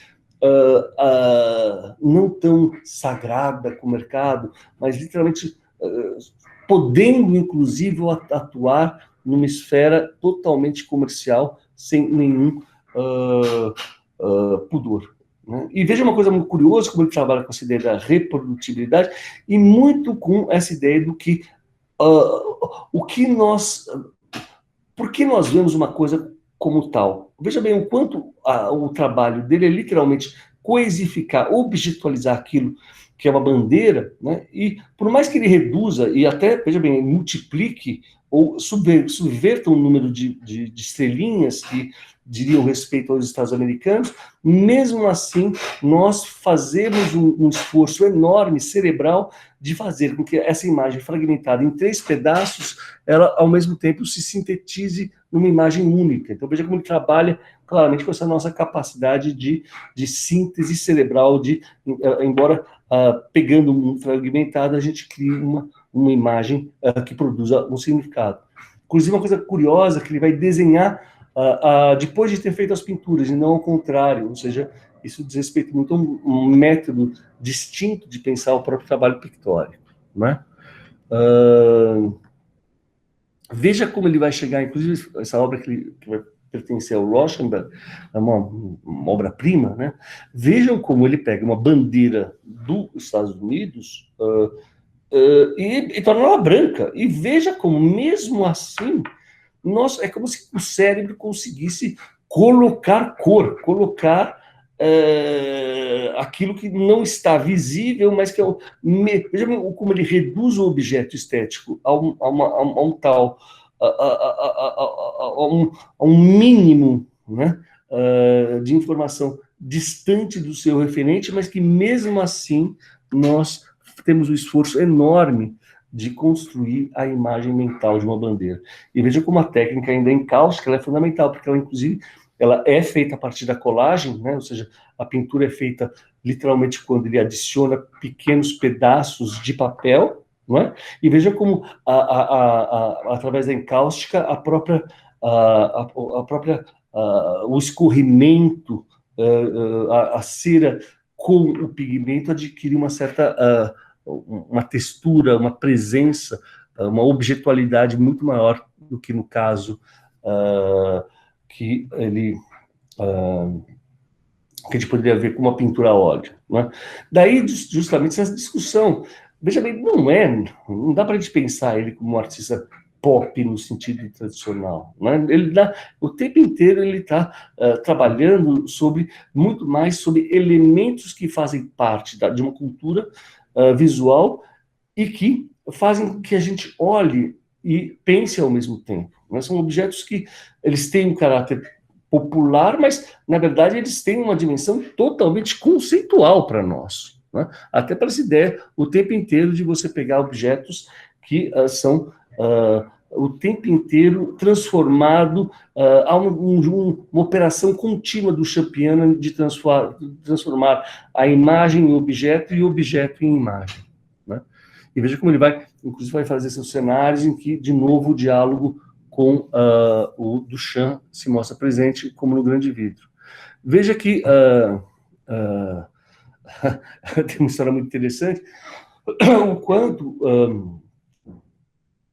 não tão sagrada com o mercado, mas literalmente podendo, inclusive, atuar numa esfera totalmente comercial, sem nenhum pudor. Né? E veja uma coisa muito curiosa, como ele trabalha com essa ideia da reprodutibilidade, e muito com essa ideia do que por que nós vemos uma coisa como tal? Veja bem o quanto o trabalho dele é literalmente coisificar, objetualizar aquilo que é uma bandeira, né? E por mais que ele reduza e até, veja bem, multiplique ou subverta o número de estrelinhas que diriam respeito aos Estados americanos, mesmo assim, nós fazemos um esforço enorme, cerebral, de fazer com que essa imagem fragmentada em 3 pedaços, ela, ao mesmo tempo, se sintetize numa imagem única. Então, veja como ele trabalha claramente com essa nossa capacidade de síntese cerebral, embora pegando um fragmentado, a gente cria uma imagem que produza um significado. Inclusive, uma coisa curiosa, que ele vai desenhar depois de ter feito as pinturas, e não ao contrário, ou seja, isso diz respeito muito a um método distinto de pensar o próprio trabalho pictórico, né? Veja como ele vai chegar, inclusive, essa obra que vai pertencer ao Rauschenberg, é uma obra-prima, né? Vejam como ele pega uma bandeira dos Estados Unidos e torna ela branca, e veja como, mesmo assim, é como se o cérebro conseguisse colocar cor, colocar aquilo que não está visível, mas que veja como ele reduz o objeto estético a um mínimo, né, de informação distante do seu referente, mas que mesmo assim nós temos um esforço enorme de construir a imagem mental de uma bandeira. E veja como a técnica ainda em cáustica ela é fundamental, porque ela, inclusive, ela é feita a partir da colagem, né? Ou seja, a pintura é feita literalmente quando ele adiciona pequenos pedaços de papel, não é? E veja como, através da encáustica, o escorrimento, a cera com o pigmento adquire uma certa uma textura, uma presença, uma objetualidade muito maior do que no caso que a gente poderia ver com uma pintura a óleo. Né? Daí, justamente, essa discussão, veja bem, não dá para a gente pensar ele como um artista pop no sentido tradicional. Né? O tempo inteiro ele está trabalhando muito mais sobre elementos que fazem parte de uma cultura visual e que fazem com que a gente olhe e pense ao mesmo tempo. Né? São objetos que eles têm um caráter popular, mas, na verdade, eles têm uma dimensão totalmente conceitual para nós. Né? Até para essa ideia, o tempo inteiro, de você pegar objetos que são o tempo inteiro transformado a uma operação contínua do Champiano de transformar a imagem em objeto e o objeto em imagem. Né? E veja como ele inclusive vai fazer esses cenários em que, de novo, o diálogo com o Duchamp se mostra presente, como no Grande Vidro. Veja que tem uma história muito interessante, o quanto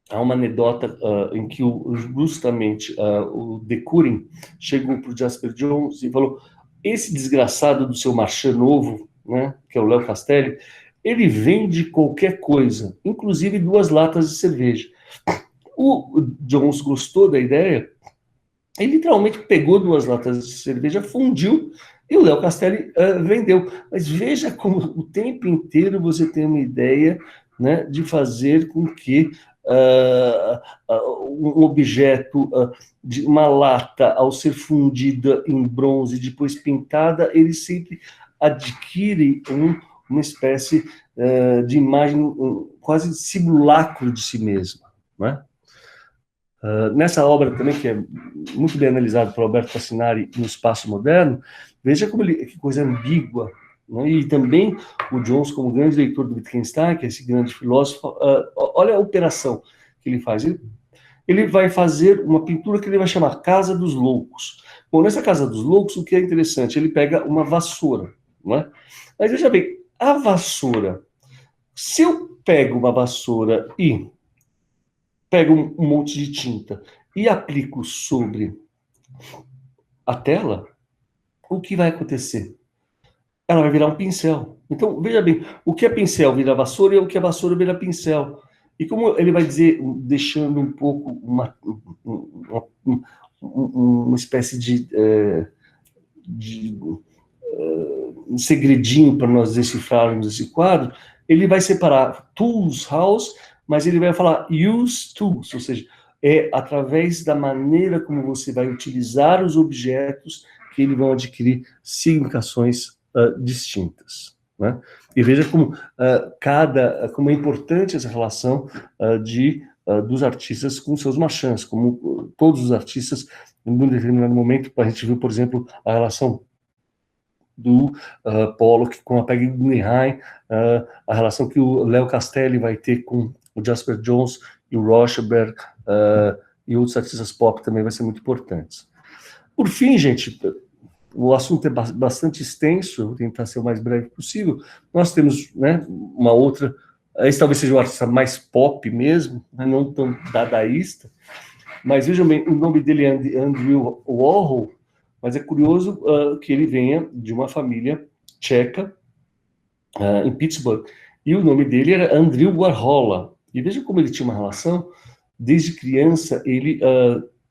há uma anedota em que justamente o de Kooring chegou para o Jasper Johns e falou: esse desgraçado do seu Marchand novo, né, que é o Léo Castelli, ele vende qualquer coisa, inclusive 2 latas de cerveja. O Johns gostou da ideia, ele literalmente pegou 2 latas de cerveja, fundiu, e o Léo Castelli vendeu. Mas veja como o tempo inteiro você tem uma ideia, né, de fazer com que um objeto, de uma lata, ao ser fundida em bronze e depois pintada, ele sempre adquire uma espécie de imagem quase simulacro de si mesma, né? Nessa obra também, que é muito bem analisada por Alberto Fascinari no Espaço Moderno, veja como que coisa ambígua, né? E também o Jones, como grande leitor do Wittgenstein, que é esse grande filósofo, olha a operação que ele faz. Ele vai fazer uma pintura que ele vai chamar Casa dos Loucos. Bom, nessa Casa dos Loucos, o que é interessante, ele pega uma vassoura, né? Mas veja bem, a vassoura, se eu pego uma vassoura e pego um monte de tinta e aplico sobre a tela, o que vai acontecer? Ela vai virar um pincel. Então, veja bem, o que é pincel vira vassoura e o que é vassoura vira pincel. E como ele vai dizer, deixando um pouco uma espécie de um segredinho para nós decifrarmos esse quadro, ele vai separar tools, house, mas ele vai falar use tools, ou seja, é através da maneira como você vai utilizar os objetos que eles vão adquirir significações distintas, né? E veja como como é importante essa relação dos artistas com seus marchands, como todos os artistas, em um determinado momento, a gente viu, por exemplo, a relação do Pollock com a Peggy Guggenheim, a relação que o Leo Castelli vai ter com o Jasper Johns e o Rauschenberg e outros artistas pop também vai ser muito importantes. Por fim, gente, o assunto é bastante extenso, eu vou tentar ser o mais breve possível. Nós temos, né, uma outra, esse talvez seja o artista mais pop mesmo, né, não tão dadaísta, mas vejam bem, o nome dele é Andrew Warhol, mas é curioso que ele venha de uma família tcheca em Pittsburgh, e o nome dele era Andrew Warhola. E veja como ele tinha uma relação, desde criança ele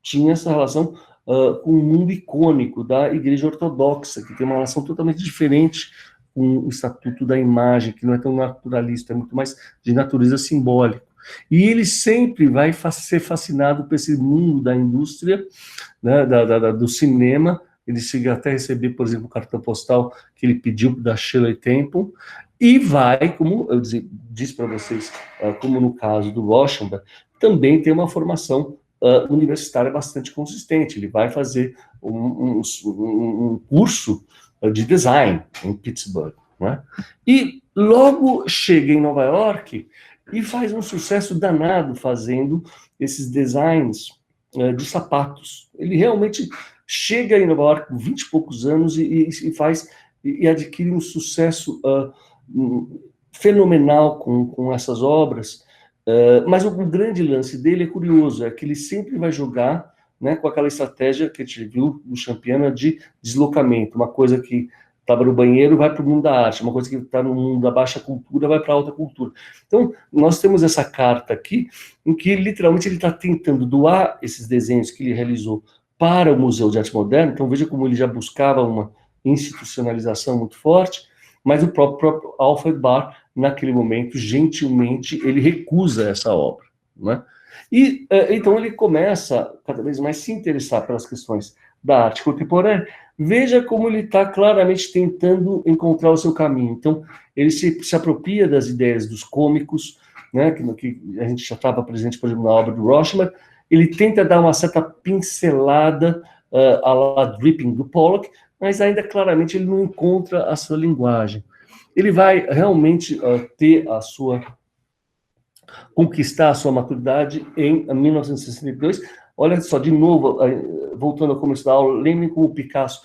tinha essa relação com o mundo icônico da Igreja Ortodoxa, que tem uma relação totalmente diferente com o Estatuto da Imagem, que não é tão naturalista, é muito mais de natureza simbólica. E ele sempre vai ser fascinado por esse mundo da indústria, né, do cinema. Ele chega até a receber, por exemplo, o cartão postal que ele pediu da Shirley Temple, e vai, como eu disse para vocês, como no caso do Rauschenberg, também tem uma formação universitária bastante consistente. Ele vai fazer um curso de design em Pittsburgh, né? E logo chega em Nova York e faz um sucesso danado fazendo esses designs de sapatos. Ele realmente chega em Nova York com 20 e poucos anos e adquire um sucesso fenomenal com essas obras. Mas o grande lance dele é curioso, é que ele sempre vai jogar, né, com aquela estratégia que a gente viu no Champiana de deslocamento, uma coisa que estava no banheiro vai para o mundo da arte, uma coisa que está no mundo da baixa cultura vai para a alta cultura. Então, nós temos essa carta aqui, em que literalmente ele está tentando doar esses desenhos que ele realizou para o Museu de Arte Moderna. Então, veja como ele já buscava uma institucionalização muito forte, mas o próprio Alfred Barr, naquele momento, gentilmente, ele recusa essa obra, né? E, então, ele começa cada vez mais a se interessar pelas questões da arte contemporânea. Veja como ele está claramente tentando encontrar o seu caminho. Então, ele se apropria das ideias dos cômicos, né, que a gente já estava presente, por exemplo, na obra do Rauschenberg. Ele tenta dar uma certa pincelada à la Dripping do Pollock, mas ainda claramente ele não encontra a sua linguagem. Ele vai realmente conquistar a sua maturidade em 1962. Olha só, de novo, voltando ao começo da aula, lembrem como o Picasso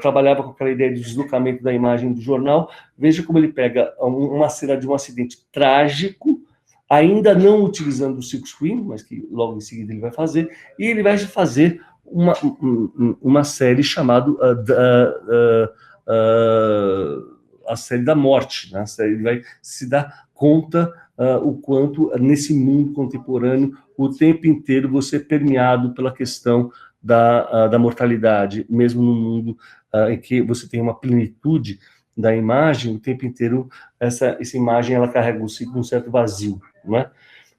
trabalhava com aquela ideia de deslocamento da imagem do jornal. Veja como ele pega uma cena de um acidente trágico, ainda não utilizando o silkscreen, mas que logo em seguida ele vai fazer, e ele vai fazer uma série chamada a série da morte, né? Ele vai se dar conta o quanto nesse mundo contemporâneo o tempo inteiro você é permeado pela questão da mortalidade, mesmo no mundo em que você tem uma plenitude da imagem, o tempo inteiro essa imagem ela carrega um certo vazio, né?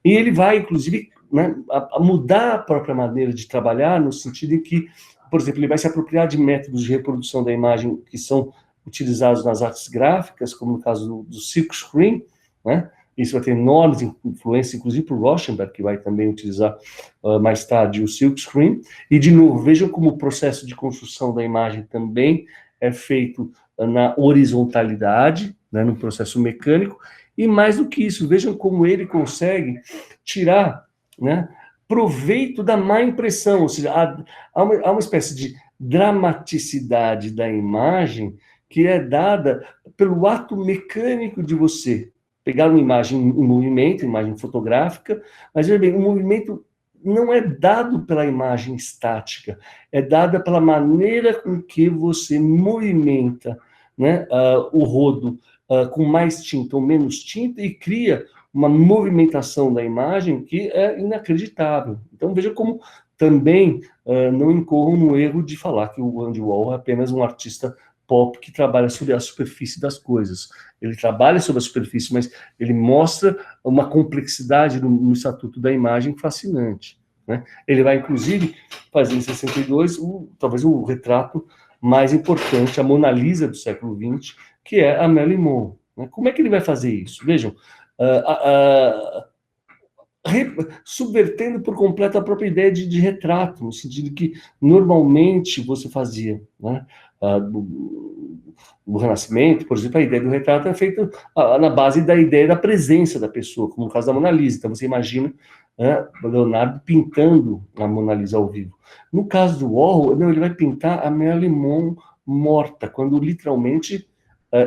E ele vai, inclusive, né, a mudar a própria maneira de trabalhar, no sentido em que, por exemplo, ele vai se apropriar de métodos de reprodução da imagem que são utilizados nas artes gráficas, como no caso do silkscreen, né? Isso vai ter enormes influências, inclusive para o Rauschenberg, que vai também utilizar mais tarde o silkscreen. E, de novo, vejam como o processo de construção da imagem também é feito na horizontalidade, né, no processo mecânico. E, mais do que isso, vejam como ele consegue tirar, né, proveito da má impressão, ou seja, há uma espécie de dramaticidade da imagem que é dada pelo ato mecânico de você pegar uma imagem em movimento, imagem fotográfica, mas, veja bem, o movimento não é dado pela imagem estática, é dada pela maneira com que você movimenta, né, o rodo com mais tinta ou menos tinta e cria uma movimentação da imagem que é inacreditável. Então, veja como também não incorram no erro de falar que o Andy Warhol é apenas um artista pop que trabalha sobre a superfície das coisas. Ele trabalha sobre a superfície, mas ele mostra uma complexidade no estatuto da imagem fascinante, né? Ele vai, inclusive, fazer em 62 talvez o retrato mais importante, a Mona Lisa do século XX, que é a Marilyn Monroe, né? Como é que ele vai fazer isso? Vejam, subvertendo por completo a própria ideia de retrato, no sentido que normalmente você fazia, né? Do Renascimento, por exemplo, a ideia do retrato é feita na base da ideia da presença da pessoa, como no caso da Mona Lisa. Então você imagina, né, o Leonardo pintando a Mona Lisa ao vivo. No caso do Warhol, não, ele vai pintar a Marilyn Monroe morta, quando literalmente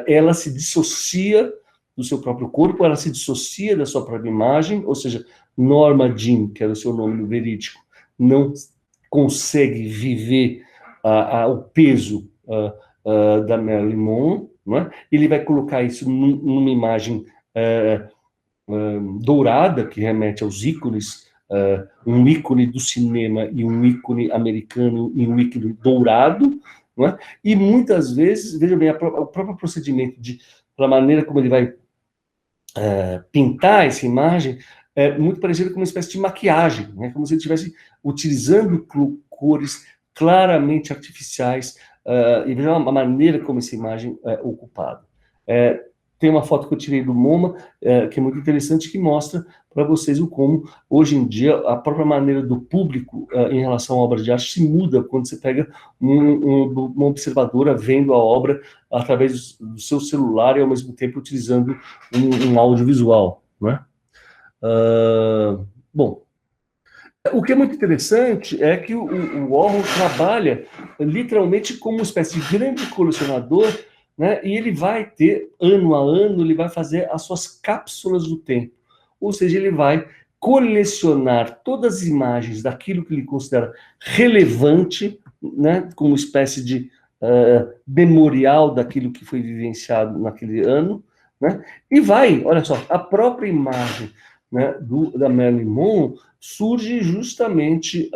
ela se dissocia do seu próprio corpo, ela se dissocia da sua própria imagem, ou seja, Norma Jean, que era o seu nome verídico, não consegue viver o peso da Marilyn Monroe, não é? Ele vai colocar isso numa imagem dourada, que remete aos ícones, um ícone do cinema e um ícone americano e um ícone dourado, não é? E muitas vezes, veja bem, o próprio procedimento, pela maneira como ele vai pintar essa imagem, é muito parecido com uma espécie de maquiagem, né? Como se ele estivesse utilizando cores claramente artificiais, e veja a maneira como essa imagem é ocupada. Tem uma foto que eu tirei do MoMA, que é muito interessante, que mostra para vocês o como, hoje em dia, a própria maneira do público em relação à obra de arte se muda quando você pega uma observadora vendo a obra através do seu celular e, ao mesmo tempo, utilizando um audiovisual, né? Bom, o que é muito interessante é que o Warhol trabalha literalmente como uma espécie de grande colecionador, né? E ele vai ter, ano a ano, ele vai fazer as suas cápsulas do tempo. Ou seja, ele vai colecionar todas as imagens daquilo que ele considera relevante, né? Como uma espécie de memorial daquilo que foi vivenciado naquele ano, né? E vai, olha só, a própria imagem, né, da Marilyn Monroe surge justamente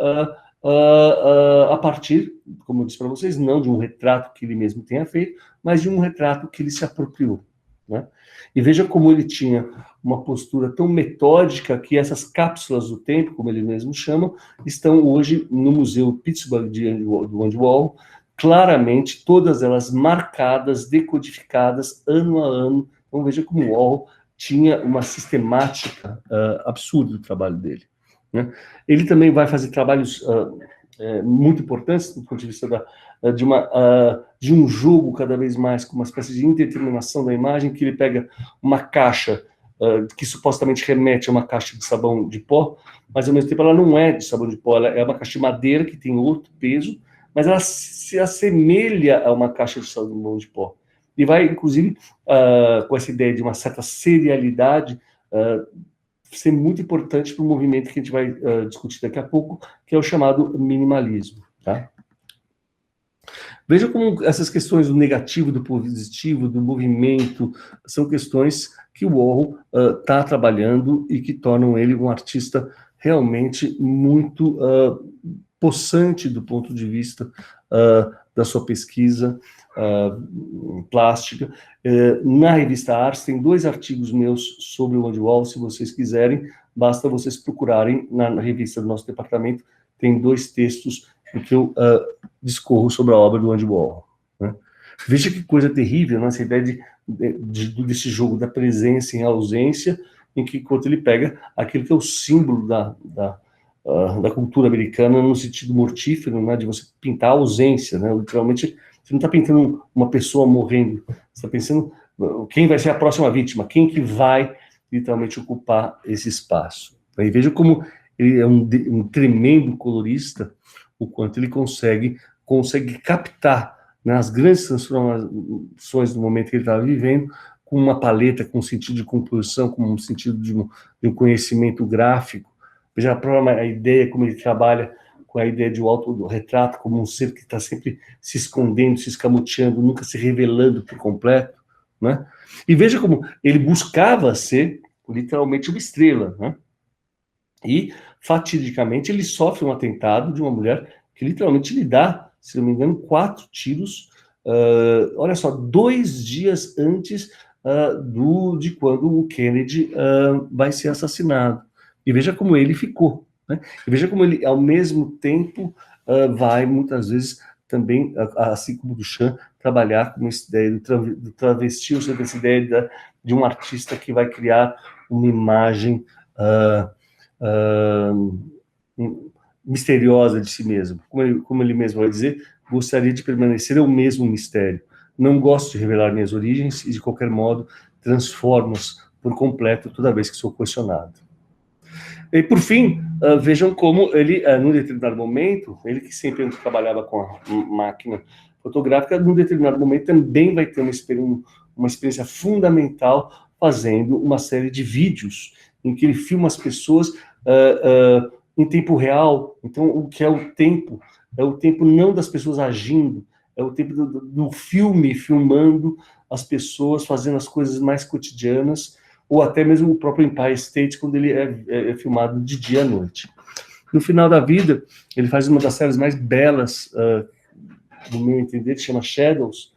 a partir, como eu disse para vocês, não de um retrato que ele mesmo tenha feito, mas de um retrato que ele se apropriou, né? E veja como ele tinha uma postura tão metódica que essas cápsulas do tempo, como ele mesmo chama, estão hoje no Museu Pittsburgh do Andy Warhol, claramente todas elas marcadas, decodificadas, ano a ano. Então veja como o Warhol tinha uma sistemática absurda do trabalho dele, né? Ele também vai fazer trabalhos muito importantes do ponto de vista de um jogo cada vez mais com uma espécie de indeterminação da imagem, que ele pega uma caixa que supostamente remete a uma caixa de sabão de pó, mas ao mesmo tempo ela não é de sabão de pó, ela é uma caixa de madeira que tem outro peso, mas ela se assemelha a uma caixa de sabão de pó. E vai, inclusive, com essa ideia de uma certa serialidade, ser muito importante para o movimento que a gente vai discutir daqui a pouco, que é o chamado minimalismo, tá? Veja como essas questões do negativo, do positivo, do movimento, são questões que o Warhol está trabalhando e que tornam ele um artista realmente muito possante do ponto de vista da sua pesquisa plástica. Na revista Ars tem 2 artigos meus sobre o Andy Warhol, se vocês quiserem, basta vocês procurarem na revista do nosso departamento, tem 2 textos em que eu discorro sobre a obra do Andy Warhol, né? Veja que coisa terrível, né? Essa ideia desse jogo da presença em ausência, em que enquanto ele pega aquilo que é o símbolo da cultura americana no sentido mortífero, né, de você pintar a ausência, né, literalmente você não está pintando uma pessoa morrendo, você está pensando quem vai ser a próxima vítima, quem que vai literalmente ocupar esse espaço. E veja como ele é um tremendo colorista, o quanto ele consegue captar, né, as grandes transformações do momento que ele estava vivendo, com uma paleta, com um sentido de composição, com um sentido de um conhecimento gráfico. Veja a ideia, como ele trabalha com a ideia de um autorretrato como um ser que está sempre se escondendo, se escamoteando, nunca se revelando por completo, né? E veja como ele buscava ser literalmente uma estrela, né? E, fatidicamente, ele sofre um atentado de uma mulher que literalmente lhe dá, se não me engano, 4 tiros, olha só, 2 dias antes de quando o Kennedy vai ser assassinado. E veja como ele ficou, né? E veja como ele, ao mesmo tempo, vai, muitas vezes, também, assim como o Duchamp, trabalhar com essa ideia do travesti, ou seja, essa ideia de um artista que vai criar uma imagem misteriosa de si mesmo. Como ele mesmo vai dizer, gostaria de permanecer eu mesmo um mistério. Não gosto de revelar minhas origens e, de qualquer modo, transformo-as por completo toda vez que sou questionado. E, por fim, vejam como ele, num determinado momento, ele que sempre trabalhava com a máquina fotográfica, num determinado momento também vai ter uma experiência fundamental fazendo uma série de vídeos em que ele filma as pessoas em tempo real. Então, o que é o tempo? É o tempo não das pessoas agindo, é o tempo do filme filmando as pessoas fazendo as coisas mais cotidianas, ou até mesmo o próprio Empire State, quando ele é filmado de dia à noite. No final da vida, ele faz uma das séries mais belas, do meu entender, que chama Shadows,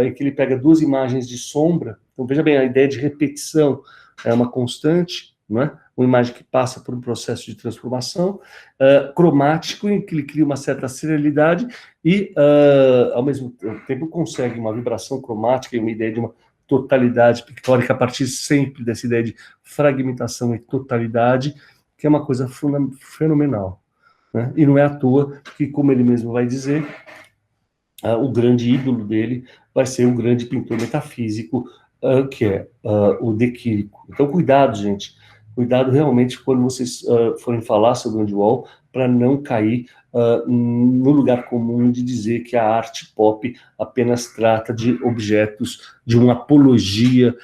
em que ele pega 2 imagens de sombra. Então, veja bem, a ideia de repetição é uma constante, não é? Uma imagem que passa por um processo de transformação, cromático, em que ele cria uma certa serialidade e, ao mesmo tempo, consegue uma vibração cromática e uma ideia de uma totalidade pictórica a partir sempre dessa ideia de fragmentação e totalidade, que é uma coisa fenomenal, né? E não é à toa que, como ele mesmo vai dizer, o grande ídolo dele vai ser um grande pintor metafísico, que é o De Chirico. Então, cuidado, gente. Cuidado realmente quando vocês forem falar sobre o Andy Warhol, para não cair no lugar comum de dizer que a arte pop apenas trata de objetos, de uma apologia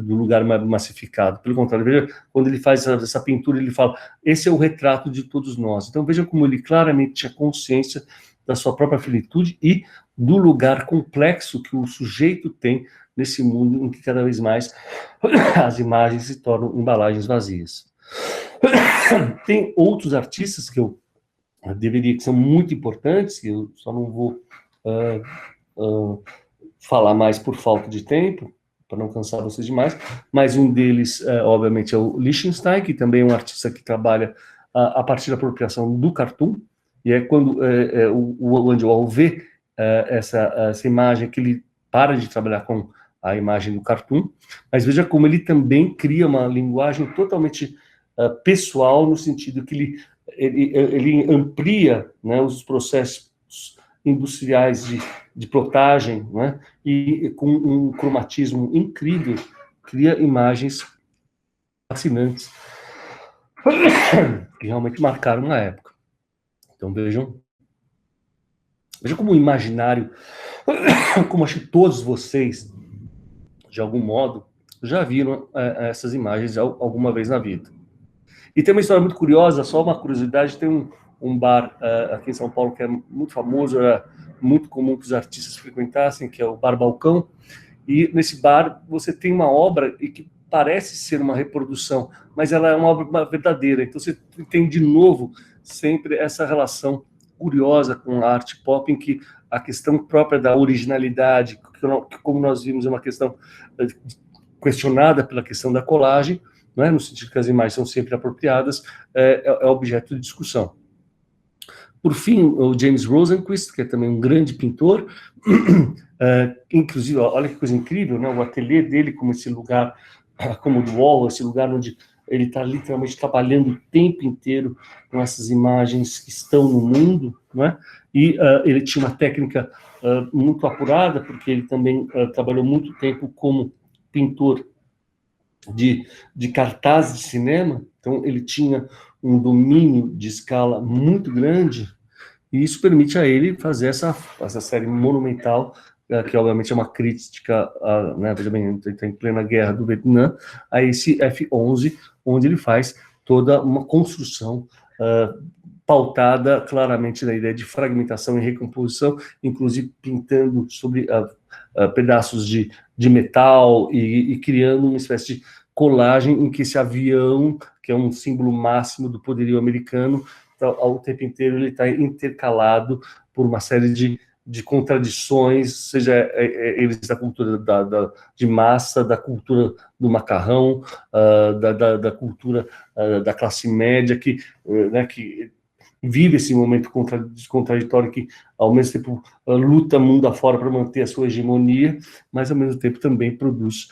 do lugar massificado. Pelo contrário, veja, quando ele faz essa pintura, ele fala, esse é o retrato de todos nós. Então, veja como ele claramente tinha consciência da sua própria finitude e do lugar complexo que o sujeito tem nesse mundo em que cada vez mais as imagens se tornam embalagens vazias. Tem outros artistas que eu que são muito importantes, que eu só não vou falar mais por falta de tempo, para não cansar vocês demais, mas um deles, obviamente, é o Lichtenstein, que também é um artista que trabalha a partir da apropriação do cartoon, e é quando o Andy Warhol vê essa imagem que ele para de trabalhar com a imagem do cartoon, mas veja como ele também cria uma linguagem totalmente pessoal, no sentido que ele amplia, né, os processos industriais de plotagem, né, e com um cromatismo incrível, cria imagens fascinantes, que realmente marcaram a época. Então vejam como o imaginário, como acho que todos vocês, de algum modo, já viram essas imagens alguma vez na vida. E tem uma história muito curiosa, só uma curiosidade, tem um bar aqui em São Paulo que é muito famoso, era muito comum que os artistas frequentassem, que é o Bar Balcão, e nesse bar você tem uma obra que parece ser uma reprodução, mas ela é uma obra verdadeira, então você tem de novo sempre essa relação curiosa com a arte pop, em que a questão própria da originalidade, que como nós vimos é uma questão questionada pela questão da colagem, não é? No sentido que as imagens são sempre apropriadas, é objeto de discussão. Por fim, o James Rosenquist, que é também um grande pintor, inclusive, olha que coisa incrível, né? O ateliê dele como esse lugar como o do Wall, esse lugar onde ele está literalmente trabalhando o tempo inteiro com essas imagens que estão no mundo, né? E ele tinha uma técnica muito apurada, porque ele também trabalhou muito tempo como pintor de cartaz de cinema, então ele tinha um domínio de escala muito grande, e isso permite a ele fazer essa série monumental, que obviamente é uma crítica, né, veja bem, está em plena guerra do Vietnã, a esse F-11, onde ele faz toda uma construção pautada claramente na ideia de fragmentação e recomposição, inclusive pintando sobre pedaços de metal e criando uma espécie de colagem em que esse avião, que é um símbolo máximo do poderio americano, ao tempo inteiro ele está intercalado por uma série de contradições, seja eles da cultura de massa, da cultura do macarrão, da cultura da classe média, que vive esse momento contraditório, que ao mesmo tempo luta mundo afora para manter a sua hegemonia, mas ao mesmo tempo também produz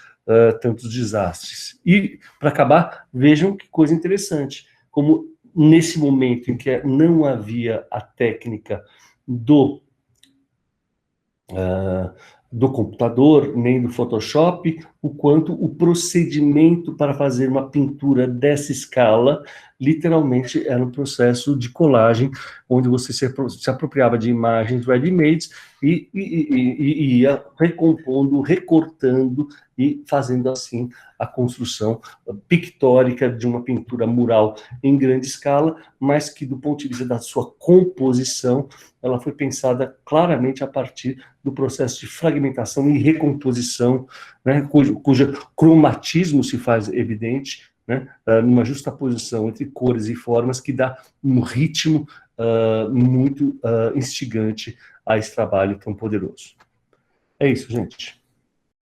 tantos desastres. E, para acabar, vejam que coisa interessante, como nesse momento em que não havia a técnica do computador, nem do Photoshop, o quanto o procedimento para fazer uma pintura dessa escala, literalmente era um processo de colagem, onde você se apropriava de imagens ready-made e ia recompondo, recortando e fazendo assim a construção pictórica de uma pintura mural em grande escala, mas que do ponto de vista da sua composição, ela foi pensada claramente a partir do processo de fragmentação e recomposição, né, cujo cromatismo se faz evidente, né, numa justaposição entre cores e formas que dá um ritmo muito instigante a esse trabalho tão poderoso. É isso, gente.